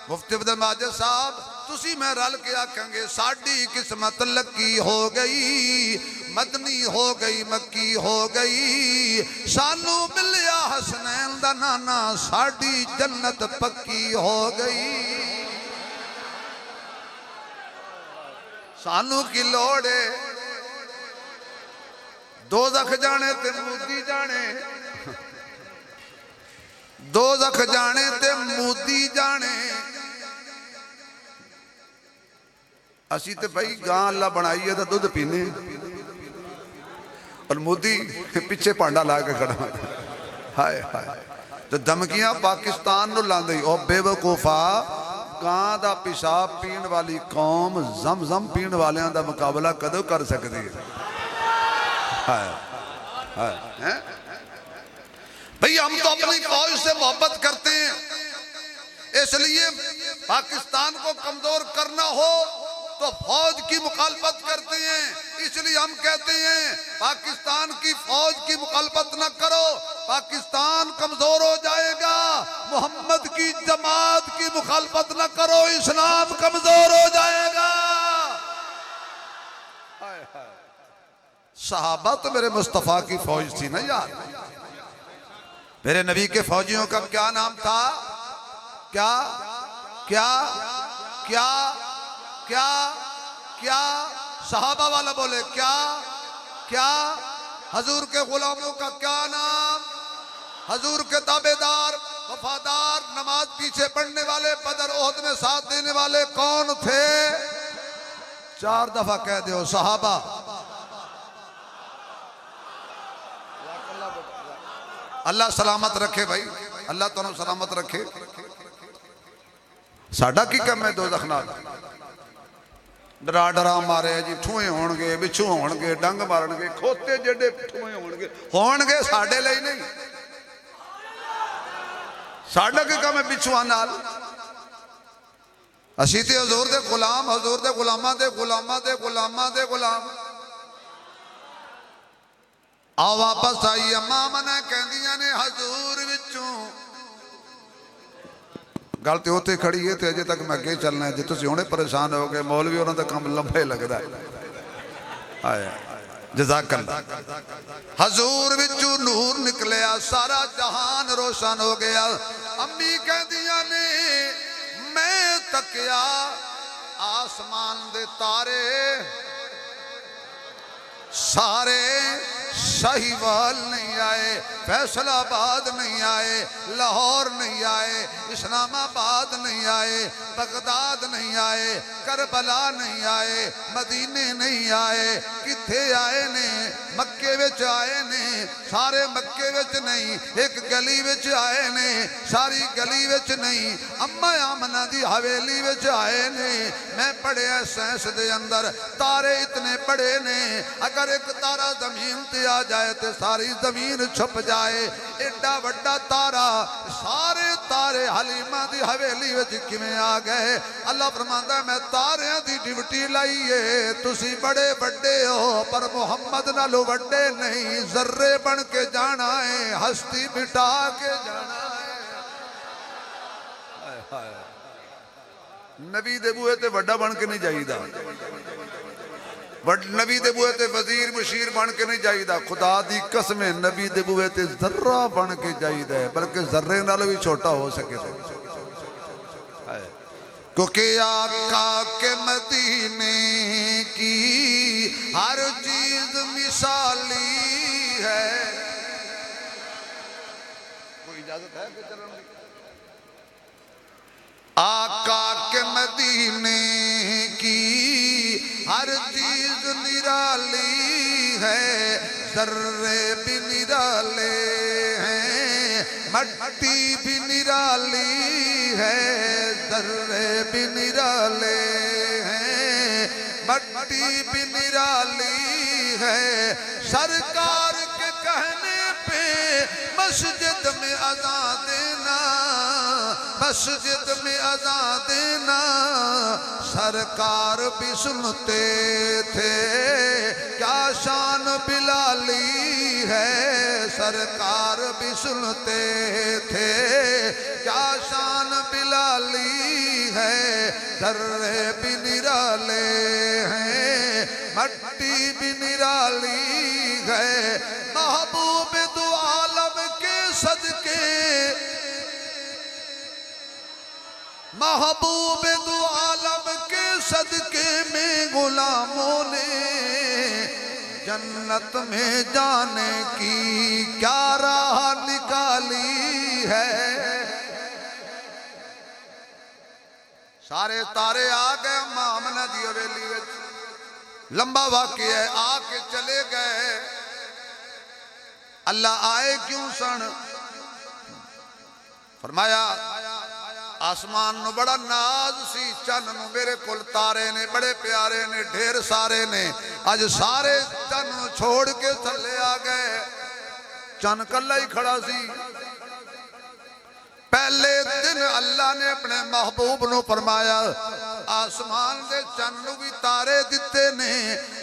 مفتی عبد الماجد صاحب تسی میں رل کے آکھنگے ساڑی قسمت لکی ہو گئی مدنی ہو گئی مکی ہو گئی سانو ملیا حسنین دا نانا ساڑی جنت پکی ہو گئی سانو کی لوڑے دوزخ جانے تے مودی جانے دوزخ جانے تے مودی جانے اسی تے بھائی گاں اللہ بنائی ہے تا دودھ پینے اور مودی پیچھے پانڈا لا کے کھڑا ہائے ہائے تو دھمکیاں پاکستان نو لاندی او بے وقوفا گاں دا پیشاب پین والی قوم زم پین والیاں دا مقابلہ کدو کر سکتی ہے بھئی ہم تو اپنی فوج سے محبت کرتے ہیں اس لیے پاکستان کو کمزور کرنا ہو تو فوج کی مخالفت کرتے ہیں. اس لیے ہم کہتے ہیں پاکستان کی فوج کی مخالفت نہ کرو، پاکستان کمزور ہو جائے گا. محمد کی جماعت کی مخالفت نہ کرو، اسلام کمزور ہو جائے گا. صحابہ تو میرے مصطفیٰ کی فوج تھی نا یار. میرے نبی کے فوجیوں کا کیا نام تھا؟ کیا کیا کیا کیا کیا صحابہ والا بولے کیا کیا. حضور کے غلاموں کا کیا نام؟ حضور کے تابعدار، وفادار، نماز پیچھے پڑھنے والے، بدر احد میں ساتھ دینے والے کون تھے؟ 4 دفعہ کہہ دیو صحابہ. اللہ سلامت رکھے بھائی، اللہ تمہیں سلامت رکھے. ساڈا کی کم ہے دوزخ نال؟ ڈرا ڈرا مارے جی، ٹھوئے ہون گے، بچھو ہون گے، ڈنگ مارن گے، کھوتے جڑے ٹھوئے ہون گے ساڈے لئی نہیں. ساڈا کی کم ہے بچھواں نال؟ اسی تے حضور دے غلام، حضور دے غلاماں دے غلاماں دے غلاماں دے غلام. آ واپس آئی اماں منا کہندیاں نے حضور وچوں. گل تے اوتے کھڑی ہے تے اجے تک میں اگے چلنا ہے. جے تسی ہونے پریشان ہو گئے، مولوی انہاں دا کم لمبے لگدا ہے. آیا جزاک اللہ. حضور وچوں نور نکلیا، سارا جہان روشن ہو گیا. امی کہندیاں نے میں تکیا آسمان دے تارے سارے شاہیوال نہیں آئے، فیصل آباد نہیں آئے، لاہور نہیں آئے، اسلام آباد نہیں آئے، بغداد نہیں آئے، کربلا نہیں آئے، مدینے نہیں آئے. کتھے آئے نے؟ مکے وچ آئے نے. سارے مکے وچ نہیں، ایک گلی وچ آئے نے، ساری گلی وچ نہیں، اما آمنہ دی حویلی وچ آئے نے. میں پڑھیا سائنس دے اندر تارے اتنے پڑے نے، اگر ایک تارہ زمین تے آ جائے تے ساری زمین چھپ جائے. ایڈا وڈا تارا، سارے تارے حلیمہ دی حویلی وچ کیویں آ گئے؟ اللہ فرماندا ہے میں تاریاں دی ڈیوٹی لائیے. تسی بڑے بڑے ہو پر محمد نالو بڑے نہیں. ذرے بن کے جانا ہے، ہستی مٹا کے جانا ہے. نبی دے بوئے تے وڈا بن کے نہیں جائیدہ، نبی دے بوئے تے وزیر مشیر بن کے نہیں جائیدہ. خدا دی قسم نبی دے بوئے تے ذرہ بن کے جائیدہ ہے، بلکہ ذرے نالو بھی چھوٹا ہو سکے تو. کیونکہ آقا کے مدینے کی ہر چیز مثالی ہے. کوئی اجازت ہے کہ چلیں؟ آقا کے مدینے کی ہر چیز نرالی ہے، ذرے بھی نرالے ہیں، مٹی بھی نرالی ہے، ذرے بھی نرالے ہیں، مٹی بھی نرالی ہے. سرکار کے کہنے پہ مسجد میں اذان دینا، مسجد میں اذان دینا سرکار بھی سنتے تھے. کیا شان بلالی ہے، سرکار بھی سنتے تھے. کیا شان بلالی ہے، ذرے بھی نرالے ہیں، مٹی بھی نرالی ہے. محبوب دو عالم کے صدقے، محبوب دو عالم کے صدقے میں غلاموں نے جنت میں جانے کی کیا راہ نکالی ہے. سارے تارے آ گئے اماں آمنہ دی حویلی وچ. لمبا واقعہ ہے، آ کے چلے گئے. اللہ آئے کیوں سن؟ فرمایا آسمان نو بڑا ناز سی، چن نو میرے کل تارے نے بڑے پیارے نے، ڈھیر سارے نے. آج سارے چن نو چھوڑ کے تھلے آ گئے. چن کلا ہی کھڑا سی. پہلے دن اللہ نے اپنے محبوب نو فرمایا آسمان دے چن نو بھی تارے دیتے نے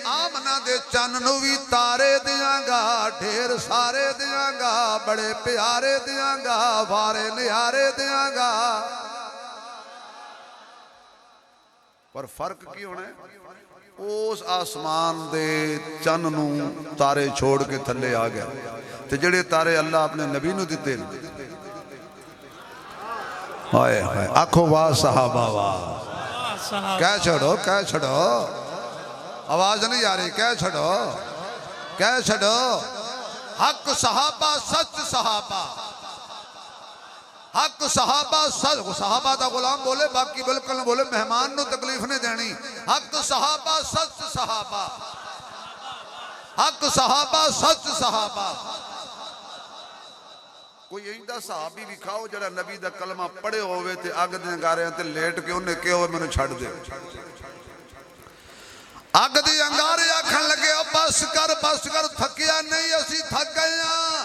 آمنہ دے چن نو بھی تارے دیاں گا ڈھیر سارے دیاں گا بڑے پیارے دیاں گا وارے نیارے دیاں گا پر فرق کی ہونا ہے اس آسمان دے چن نو تارے چھوڑ کے تھلے آ گیا تے جڑے تارے اللہ اپنے نبی نو دیتے ہائے ہائے آنکھو واہ صحابہ واہ کہہ چھڑو آواز نہیں آ رہی کہہ چھڑو حق صحابہ سچ صحابہ حق صحابہ سچ صحابہ دا غلام بولے باقی بالکل بولے مہمان نو تکلیف نہیں دینی حق صحابہ سچ صحابہ حق صحابہ سچ صحابہ کوئی ایندہ صحابی بھی کھاؤ جڑا نبی دا کلمہ پڑے ہوئے تے آگ دیں گارے ہیں تے لیٹ کے انہیں کہے ہوئے میں نے چھڑ دے آگ دی انگارے آکھن لگے بس کر تھکیا نہیں اسی تھک گئے ہیں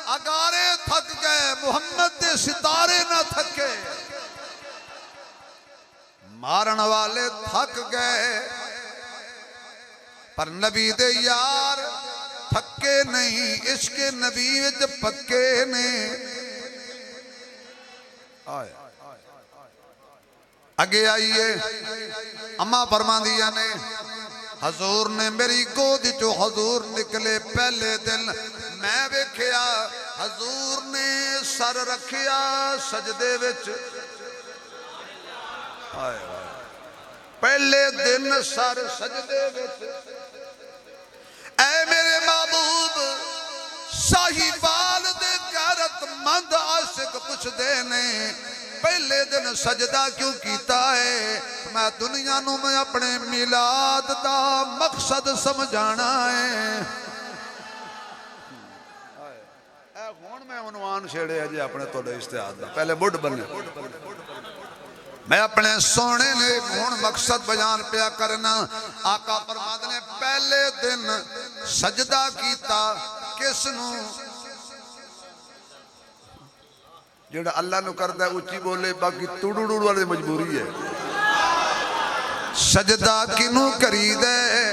اگارے تھک گئے محمد دے ستارے نہ تھکے مارن والے تھک گئے پر نبی دے یار تھکے نہیں عشق نبی وچ پکے نے اگے آئیے اماں فرماندیاں نے حضور نے میری گود جو حضور نکلے پہلے دن میں ویکھیا حضور نے سر رکھیا سجدے وچ پہلے دن سر سجدے وچ اے میرے محبوب صاحبال دے غیرت مند عاشق پوچھ دینے پہلے دن سجدہ کیوں کیتا ہے میں دنیا نو میں اپنے میلاد دا مقصد سمجھانا ہے اے خون میں عنوان چھیڑے ہیں جی اپنے توڑے اشتہاد دا پہلے بڑھ بنے میں اپنے سونے نے خون مقصد بیان پیا کرنا آقا فرماد نے پہلے دن سجدہ کیتا کس نو جڑا اللہ نو کردہ ہے اچھی بولے باقی توڑوڑوڑ والے مجبوری ہے سجدہ کنو کرید ہے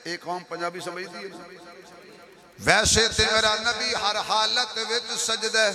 ایک قوم پنجابی سمجھ دیئے ویسے تے میرا نبی ہر حالت وچ سجدہ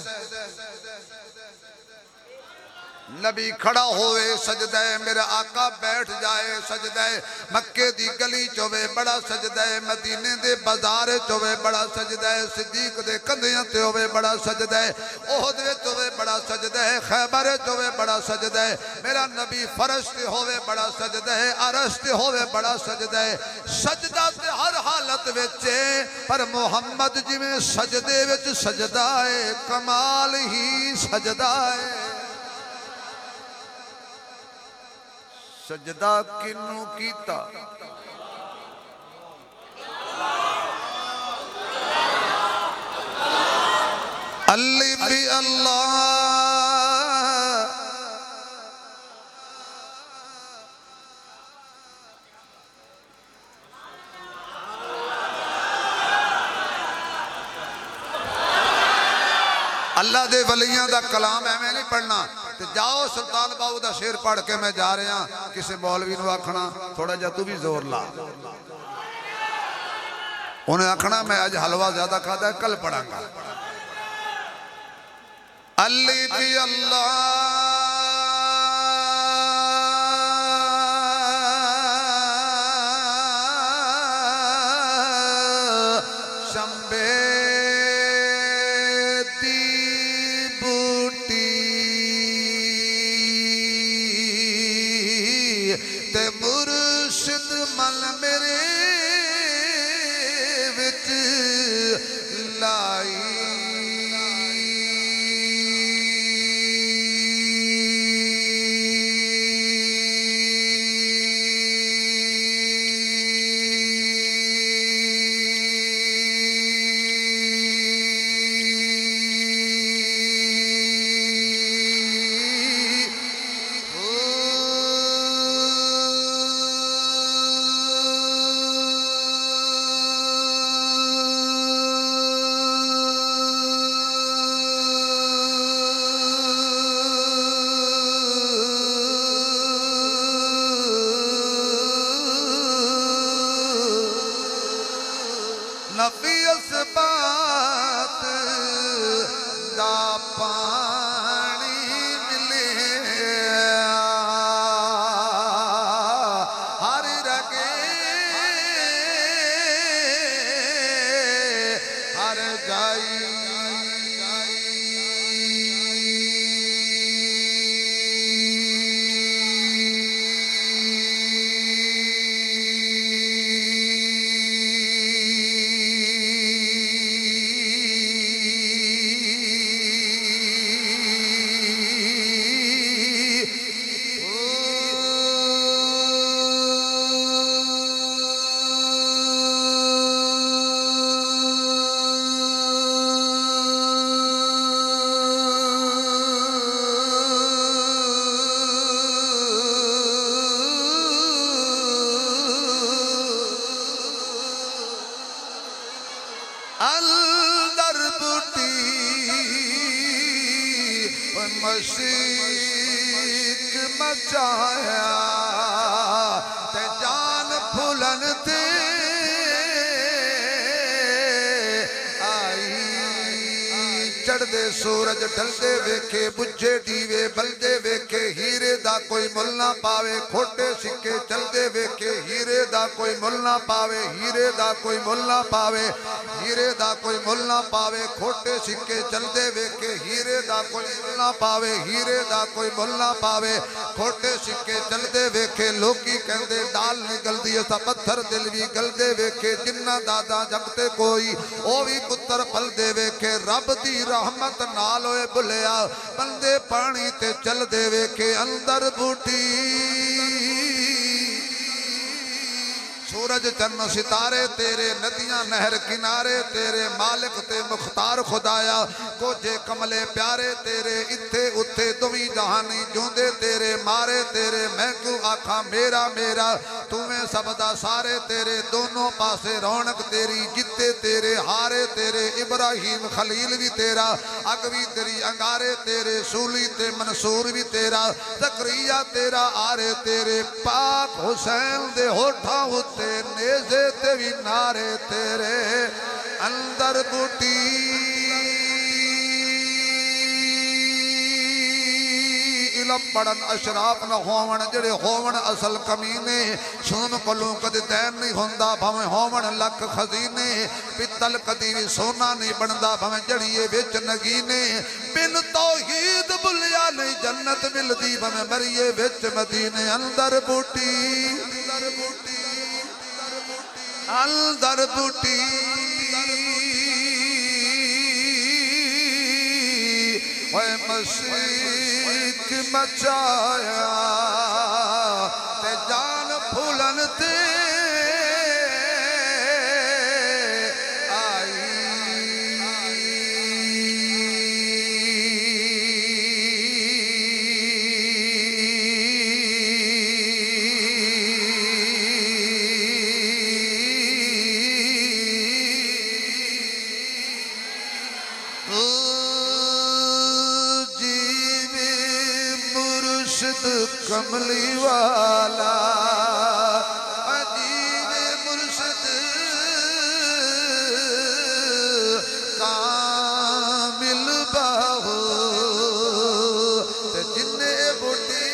نبی کھڑا ہوئے سجدہ میرا آقا بیٹھ جائے سجدہ مکے دی گلی چوے بڑا سجدہ مدینے دے بازار چوے بڑا سجدہ صدیق دے کندیاں تے ہوئے بڑا سجدہ احد وچ ہوئے بڑا سجدہ خیبر ہوئے بڑا سجدہ میرا نبی فرش تے ہوئے بڑا سجدہ عرش تے ہوئے بڑا سجدہ سجدہ تے ہر حالت وچے پر محمد جی میں سجدے وچ سجدہ ہے کمال ہی سجدہ ہے سجدہ کنو کیتا علی بھی اللہ اللہ دے ولیاں دا کلام ہے میں نہیں پڑھنا جاؤ سلطان باؤ دا شیر پڑھ کے میں جا رہے ہیں کسی مولوی نو آکھنا تھوڑا جا تو بھی زور لا انہیں آکھنا میں آج حلوہ زیادہ کھاتا ہے کل پڑھاں گا علی بھی اللہ جذبات دا پانی ملے ہر رگے ہر جائی اندر بوٹی مشیق مچایا تے جان پھولن تے آئی چڑھ دے سورج ڈھل دے ویکھے بجھے دیوے بل دے ویکھے ہیرے دا کوئی مل نہ پاوے کھوٹے سکے چل دے ویکھے ہیرے دا کوئی مل نہ پاوے ہیرے دا کوئی مل نہ پاوے ہیرے دا کوئی مل نہ پاوے کھوٹے سکے چل دے ویکھے ہیرے دا کوئی مل نہ پاوے ہیرے دا کوئی مل نہ پاوے کھوٹے سکے چل دے ویکھے لوکی کہندے ڈال نکل دی ایسا پتھر دل بھی گل دے ویکھے جنہ دادا جگتے کوئی او بھی پتر پل دے ویکھے رب دی رحمت نال ہوئے بلیا بندے پانی تے چل دے ویکھے اندر بوٹی سورج چن ستارے تیرے ندیاں نہر کنارے تیرے مالک تے مختار خدایا کوجے کملے پیارے تیرے اتھے اتھے دوی جہانی جوندے تیرے مارے تیرے میں کیوں آکھاں میرا میرا تمہیں سبدا سارے تیرے دونوں پاسے رونق تیری جتے تیرے ہارے تیرے ابراہیم خلیل بھی تیرا اگوی تیری انگارے تیرے سولی تے منصور بھی تیرا زکریا تیرا آرے تیرے پاک حسین دے ہوٹھا ہوتے نیزے تے بھی نارے تیرے اندر بوٹی علم پڑھن اشراف نہ ہوون جڑے ہوون اصل کمینے سون کلوں کدی دین نہیں ہوندا بھویں ہوون لکھ خزینے پتل کدی بھی سونا نہیں بندا بھویں جڑیے وچ نگینے بن توحید بلیا نہیں جنت ملدی بھویں مریے وچ مدینے اندر بوٹی اندر بوٹی اوے مشرق مچایا تے جان پھولن تے کملی والا عجیب مرشد کامل باہو تے جننے بوٹی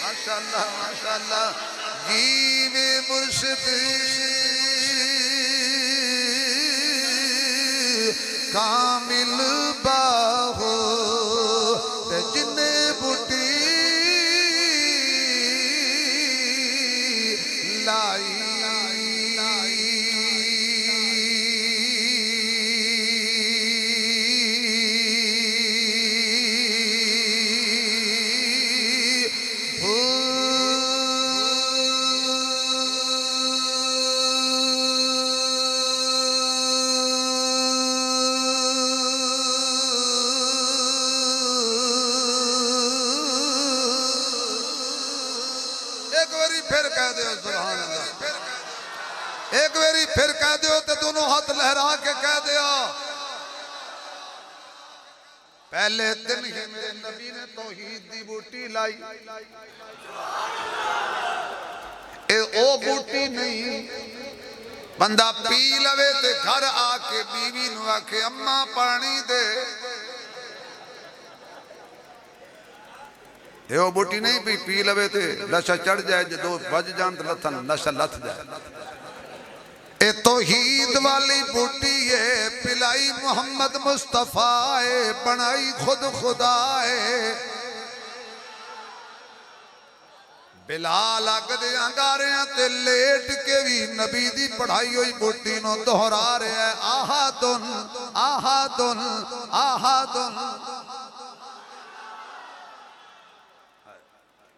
ماشاءاللہ ماشاءاللہ عجیب مرشد کامل باہو ایک ویری پھر کہہ دیو تے دونوں ہاتھ لہرا کے کہہ دیو پہلے دن ہی میرے نبی نے توحید دی بوٹی لائی اے او بوٹی نہیں بندہ پی لوے تے گھر آ کے بیوی نو آکھے اماں پانی دے، یہ وہ بوٹی نہیں پی لوے تے نشہ چڑھ جائے، جو بج جان تے لتھن نشہ لتھ جائے۔ اے توحید والی بوٹی ہے، پلائی محمد مصطفیٰ ہے، بنائی خود خدا ہے۔ بلال آگ دے انگاریاں تے لیٹ کے بھی نبی دی پڑھائی ہوئی بوٹی نو دہرا رہے ہیں، آہادن آہادن آہادن۔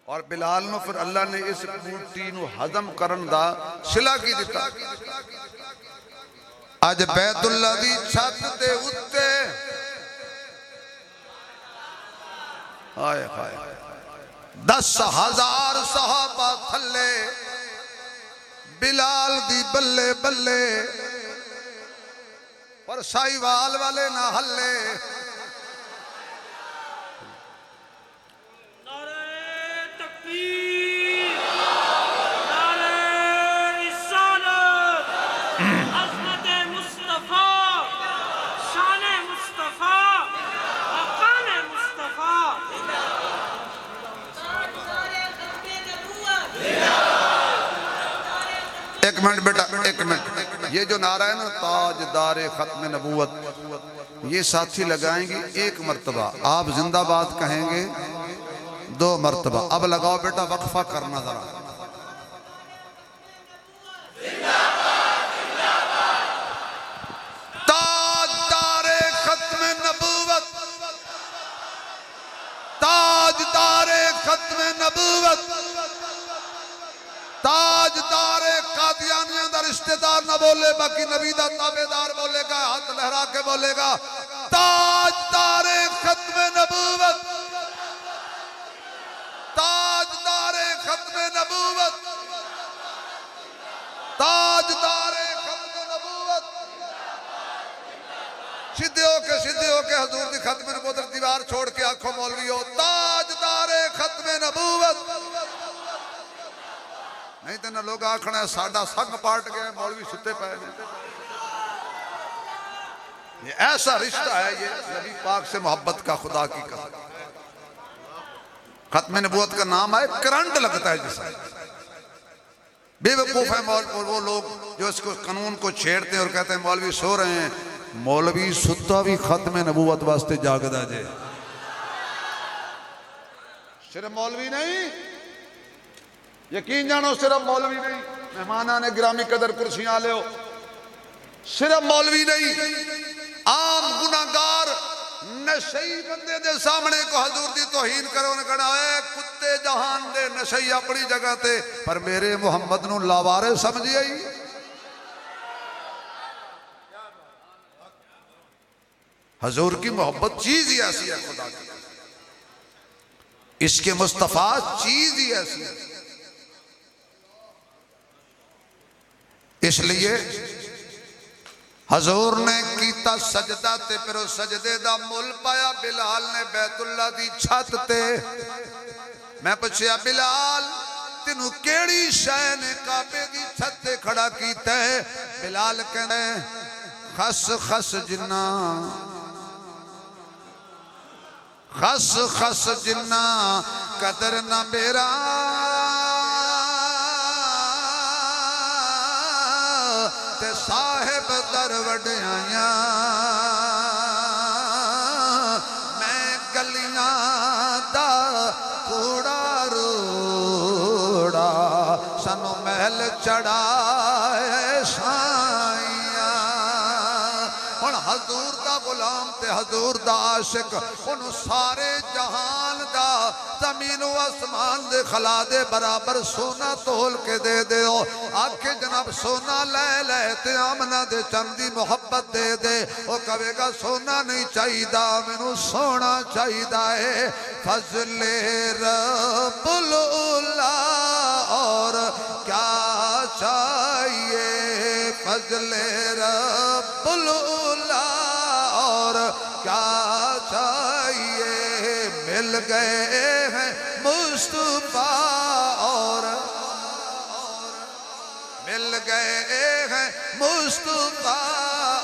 اور بلال نو پھر اللہ نے اس بوٹی نو ہضم کرن دا صلہ کی دیتا۔ آج بیت اللہ دی چھت دے اتے آئے آئے 10,000 صحابہ تھلے، بلال دی بلے بلے، پر سائیوال والے نہ ہلے۔ نعرہ تکبیر، نعرہ رسالت، عظمت مصطفیٰ، شان مصطفیٰ، مقام مصطفیٰ۔ ایک منٹ بیٹا، ایک منٹ، یہ جو نعرہ ہے نا تاجدار ختم نبوت، یہ ساتھی لگائیں گے ایک مرتبہ، آپ زندہ باد کہیں گے 2 مرتبہ۔ اب لگاؤ بیٹا، وقفہ کرنا ذرا۔ تاجدار ختم نبوت، تاجدار ختم نبوت، تاجدار قادیانیاں دا رشتہ دار نہ بولے، باقی نبی دا تابعدار بولے گا، ہاتھ لہرا کے بولے گا، تاجدار ختم نبوت، تاجدار ختم نبوت، تاجدار ختم نبوت۔ سدھے ہو کے حضور دی ختم نبوت دیوار چھوڑ کے آنکھوں مولوی ہو، تاجدار ختم نبوت۔ نہیں تو نہ لوگ آکھنا ہے ساڑھا سنگ پارٹ گئے، مولوی ستے پائے گئے۔ یہ ایسا رشتہ ہے، یہ نبی پاک سے محبت کا، خدا کی قسم۔ ختم نبوت کا نام ہے، کرنٹ لگتا ہے جسے۔ بے وقوف ہے وہ لوگ جو اس کو قانون کو چھیڑتے ہیں اور کہتے ہیں مولوی سو رہے ہیں۔ مولوی ستا بھی ختم نبوت واسطے جاگدا جے، صرف مولوی نہیں، یقین جانو صرف مولوی نہیں، مہمانہ نے گرامی قدر کرسیاں لے ہو، صرف مولوی نہیں، عام گناہگار نشئی بندے دے سامنے کو حضور دی توہین کرو، نے کہنا اے کتے جہان دے نشئی اپنی جگہ تے، پر میرے محمد نو لاوارے سمجھی آئی۔ حضور کی محبت چیز ہی ایسی ہے، خدا کی اس کے مصطفیٰ چیز ہی ایسی ہے۔ اس لیے حضور نے کیتا سجدہ تے، پھر اس سجدے دا مل پایا بلال نے بیت اللہ دی چھت تے۔ میں پوچھیا بلال تینوں کیڑی شے نے کعبے دی چھت تے کھڑا کیتا ہے؟ بلال کہنے خس خس جنہ، خس خس جنہ قدر نہ میرا، تے صاحب در وڈیاں، میں گلیاں دا کوڑا روڑا، سنو محل چڑھائے سائیاں۔ ہن حضور دا غلام تے حضور دا عاشق، انہوں سارے جہان دا زمین و آسمان دے خلا دے برابر سونا تول کے دے دے ہو، آکھے جناب سونا لے لے تے آمنہ دے چندی محبت دے دے، وہ کہے گا سونا نہیں چاہی دا مینوں سونا چاہی دا ہے۔ فضل رب العلا اور کیا چاہیے، فضل رب العلا اور کیا چاہیے، مل گئے ہیں مصطفیٰ اور مل گئے ہیں مصطفیٰ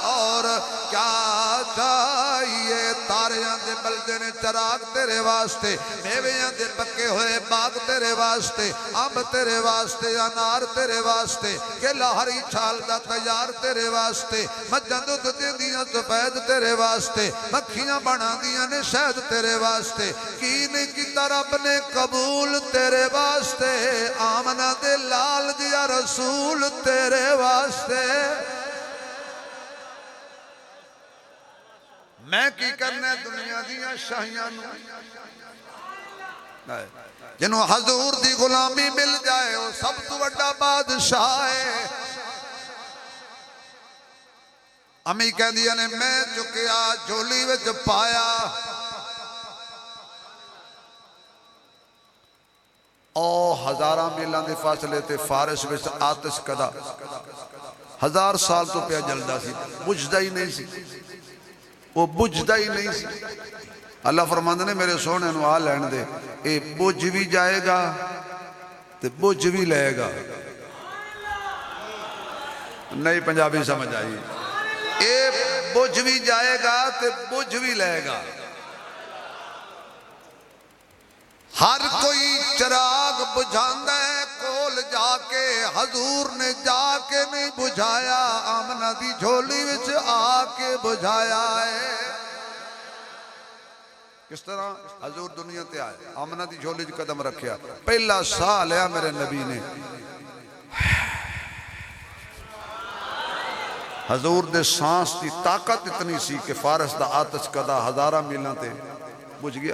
اور کیا چاہیے تاریاں دے بلدے نے چراغ تیرے واسطے میویاں دے پکے ہوئے باغ تیرے واسطے امب تیرے واسطے انار تیرے واسطے کیلا ہری چھال دا تیار تیرے واسطے مجھاں دودھ دیندیاں سفید تیرے واسطے مکھیاں بنا دیاں نے شہد تیرے واسطے کی نے کیتا رب نے قبول تیرے واسطے آمنہ دے لال دیا رسول تیرے واسطے میں کی کرنے دنیا دیا شاہیاں جنہوں حضور دی غلامی مل جائے وہ سب تو بڑا بادشاہ ہے امی کہہ دیا نے میں چکیا جھولی وچ پایا او ہزاراں میلاں دے فاصلے تے فارس وچ آتش کدا 1000 سال تو پیا جلدا سی بجھدا ہی نہیں سی وہ بجھدا ہی نہیں سی اللہ فرماندے نے میرے سونے نو آ لین دے اے بجھ بھی جائے گا تے بجھ بھی لے گا نہیں پنجابی سمجھ آئی اے بجھ بھی جائے گا تے بجھ بھی لے گا ہر کوئی چراغ بجھاندہ ہے کول جا کے حضور نے جا کے نہیں بجھایا آمنہ دی جھولی وچ آ کے بجھایا ہے کس طرح حضور دنیا تے آئے آمنہ دی جھولی وچ قدم رکھیا پہلا سا لیا میرے نبی نے حضور دے سانس دی طاقت اتنی سی کہ فارس دا آتش کدا 1000 میلاں تے بجھ گیا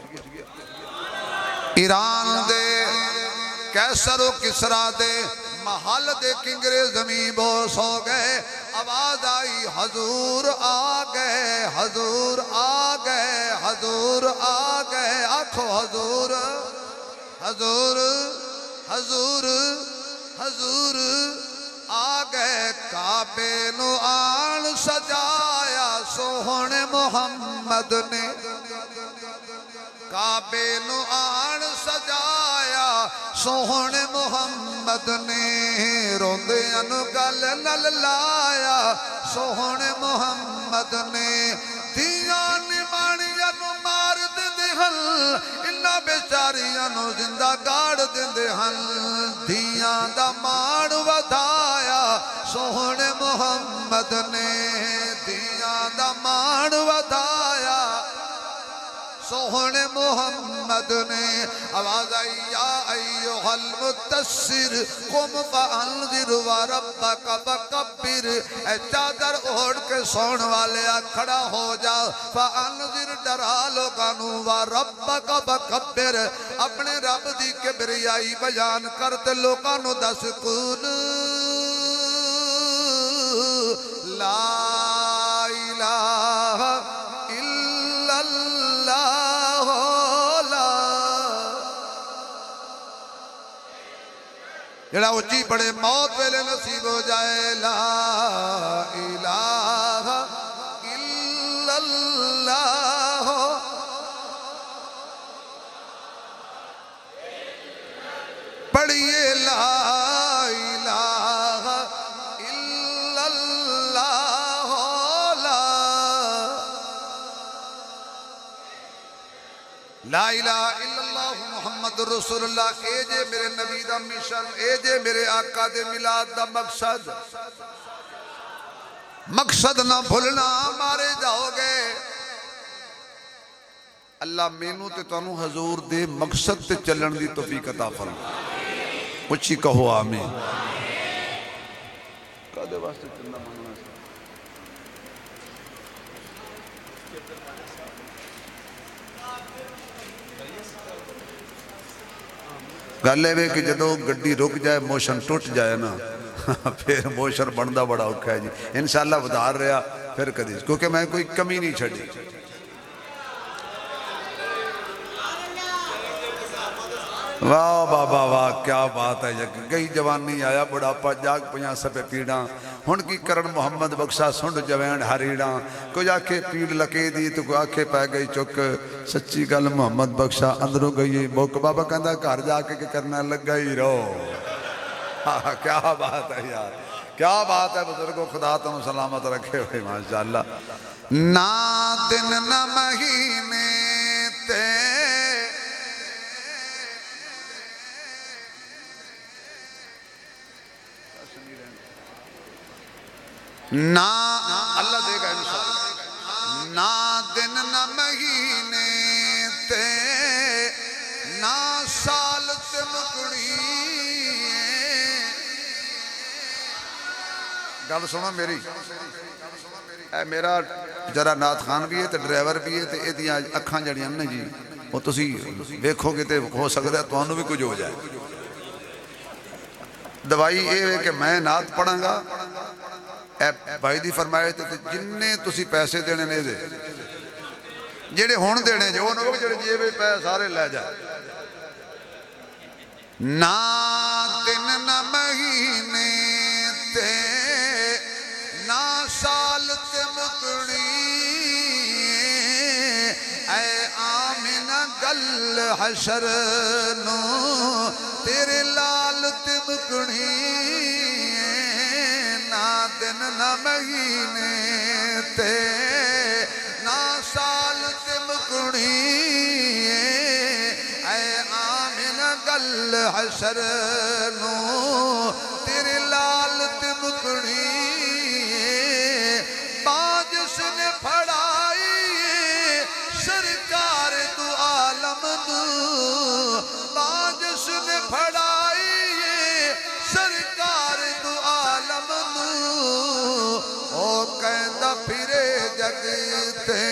ایران دے کیسر و کسرا دے محل دے کنگرے زمین بوس ہو گئے آواز آئی حضور آ گئے حضور آ گئے حضور آ گئے آنکھو حضور حضور حضور حضور آ گئے کعبے نو آن سجایا سوہن محمد نے کعبے نو آن سجایا سوہن محمد نے روندے انو گل نل لایا سوہن محمد نے دیاں نمانیاں نو مار دے ہن انہاں بیچاریاں نو زندہ گاڑ دے ہن دیاں دا مان ودایا سوہن محمد نے دیاں دا مان ودایا سوہن محمد نے آواز آئی یا ایوہ المتصر قم فانذر وربک فکبر اے چادر اوڑ کے سون والے کھڑا ہو جا فانذر ڈرا لوگانو وربک فکبر اپنے رب دی کبریائی بیان کرتے لوگانو دس کن لا الہ الا اللہ جڑا اچھی پڑے موت ویلے نصیب ہو جائے لا الہ الا اللہ پڑھئے لا الہ الا اللہ لا الہ الا اللہ محمد رسول اللہ اے جے میرے نبی دا مشن اے جے میرے آقا دے میلاد دا مقصد نہ بھولنا مارے جاؤ گے اللہ مینوں تے تانوں حضور دے مقصد تے چلن دی توفیق عطا فرما اچھی کہو آمین کدے واسطے چلنا ماننا گالے وے کہ جدو گڈی رک جائے موشن ٹوٹ جائے نا پھر موشن بندہ بڑا اوکھا ہے جی انشاءاللہ بدار رہا پھر کدیس کیونکہ میں کوئی کمی نہیں چھڑی واہ بابا واہ کیا بات ہے گئی جوانی آیا بڑھاپا جاگ پہاں سپے پیڑاں ہن کی کرن محمد بخشا سنڈ جوین ہریڑاں کوئی آکھے پیڑ لکے دی تو کوئی آکھے پہ گئی چک سچی گل محمد بخشا اندروں گئی موک بابا کہندہ گھر جا کے کرنا لگ گئی رو کیا بات ہے یار کیا بات ہے بزرگوں، خدا تم سلامت رکھے ہوئے ماشاءاللہ. نہ دن نہ مہینے تے نہ اللہ دے گا انشاءاللہ. نہ دن نہ مہینے تے نہ سال تے مکڑی. گل سنو میری، اے میرا جرا نات خان بھی ہے تے ڈرائیور بھی ہے تے ایدیاں اکھاں جڑیاں نے جی وہ تسی ویکھو گے تے ہو سکتا ہے تانوں بھی کچھ ہو جائے. دوائی یہ ہے کہ میں نات پڑھاں گا، اے بھائی دی فرمائے تے جننے تسی پیسے دینے نے دے جڑے ہون دینے جو انہوں جڑے جیبے پہ سارے لے جائے. نہ دن نہ مہینے تے نہ سال تے مکڑی. اے آمنہ گل حشر نو تیرے لال تے مکڑی. نہ دن نہ مہینے تے نہ سال تے مکڑی. اے آمنہ گل حشر نو تیرے لال تے مکڑی. باجس نے پھڑائی سرکار دو عالم دو. باجس نے پھڑائی سرکار دو عالم دو. او کہندہ پھرے جگ تے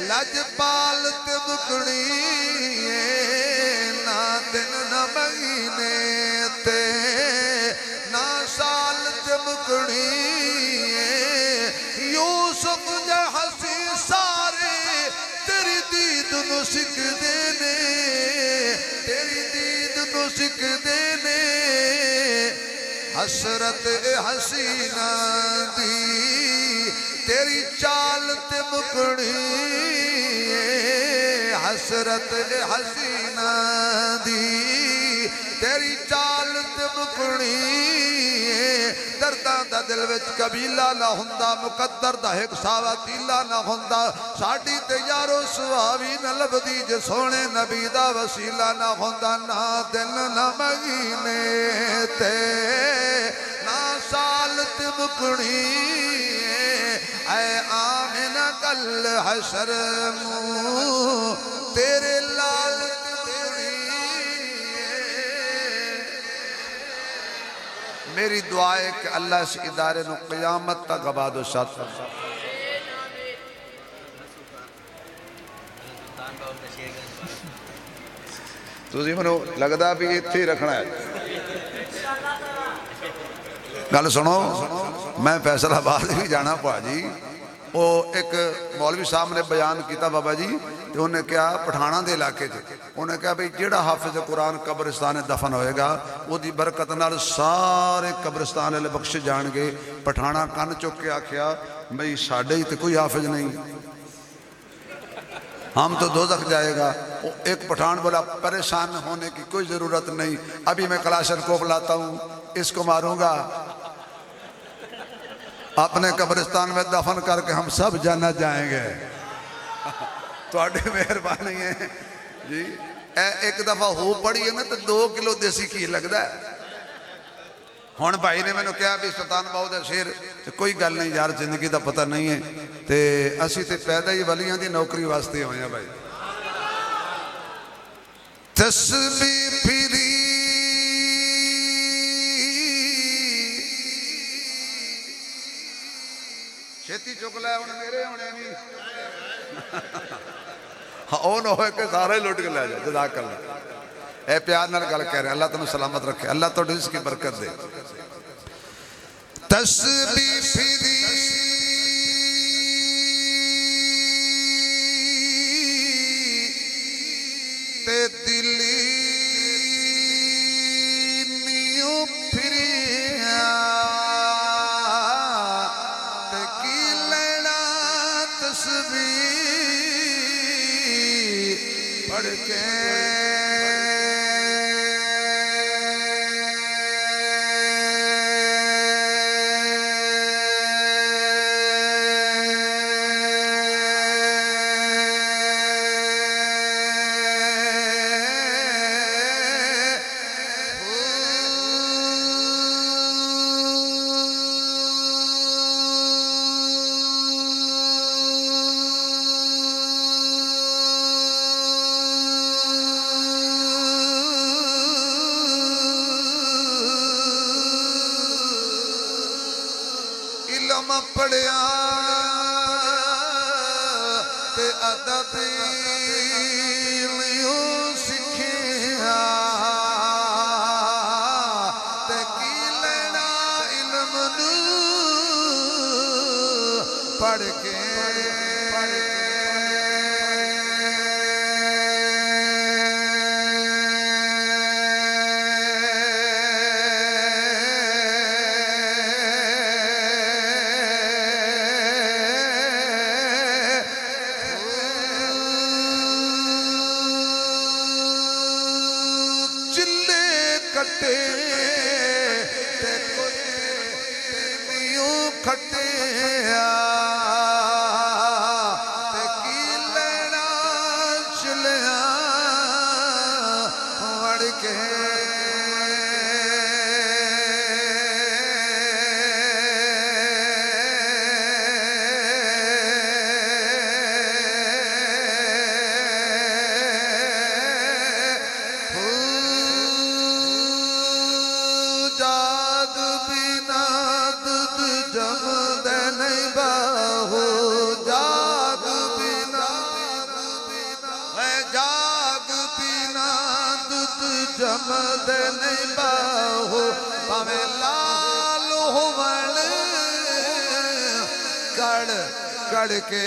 لج پال تے مکڑی. نہ دن نہ مہینے تے نہ سال تے مکڑی. یوسف جے ہسی سارے تیری دید نو سکھ دینے، تیری دید نو سکھ دینے. حسرت حسینہ دی تیری چال تے مکڑی. حسرت حسینہ دی تیری چال تے مکڑی. درداں دا دل وچ قبیلہ نہ ہوندا، مقدر دا ایک ساوا تیلا نہ ہوندا. ساڈی تے یارو سواوی نہ لبدی جے سونے نبی دا وسیلہ نہ ہوندا. نہ دن نہ مہینے تے نہ سال تے مکڑی. اے آمنہ گل حشر مو تیرے لال تے مکڑی. میری دعا ہے کہ اللہ اس ادارے نو قیامت تک آباد و شاد فرمائے. تسی منو لگدا بھی ایتھے ہی رکھنا ہے. گل سنو، میں فیصل آباد بھی جانا پا جی. وہ ایک مولوی صاحب نے بیان کیتا بابا جی، تو انہوں نے کہا پٹھانا دے علاقے تھے. انہوں نے کہا بھئی جیڑا حافظ قرآن قبرستان دفن ہوئے گا وہ دی برکت نال سارے قبرستان لے بخش جان گے. پٹھانا کن چک کے آکھیا بھئی ساڑھے ہی تے کوئی حافظ نہیں، ہم تو دوزخ جائے گا. ایک پٹھان بولا پریشان ہونے کی کوئی ضرورت نہیں، ابھی میں کلاشن کوف لاتا ہوں، اس کو ماروں گا، اپنے قبرستان میں دفن کر کے ہم سب جنت جائیں گے. تو آڈے مہربانی ہے جی. ایک دفعہ ہو پڑی ہے نا تو 2 کلو دیسی کی لگ دا ہے. ہون بھائی نے میں نے کہا بھی سلطان باؤ دے شیر کوئی گل نہیں یار، زندگی دا پتہ نہیں ہے تے اسی تے پیدا ہی ولیاں دی نوکری واسطے ہوئے ہیں بھائی. تسبیح پھری چھتی چک لائے انہیں میرے ہونے بھی اون ہوئے کہ سارے لوٹ کے لے جائے. جزاک اللہ. اے پیار نال گل کہہ رہے ہیں، اللہ تمہیں سلامت رکھے، اللہ تو رزق کی برکت دے. تسبیح پھری تے دلی نیو پھریا تے کی لینا تسبیح پڑھ کے. علم پڑھیا تے ادب سکھیا تے کی لینا علم نو پڑھ کے کٹے تے کوئی نیوں کھٹیا تے کی لینا چلیا وڑ کے جاگ بنا دودھ جمد نہیں باہو جاگ بنا جاگ بنا دودھ جمد نہیں باہو پاویں لال ہوون کڑ کڑ کے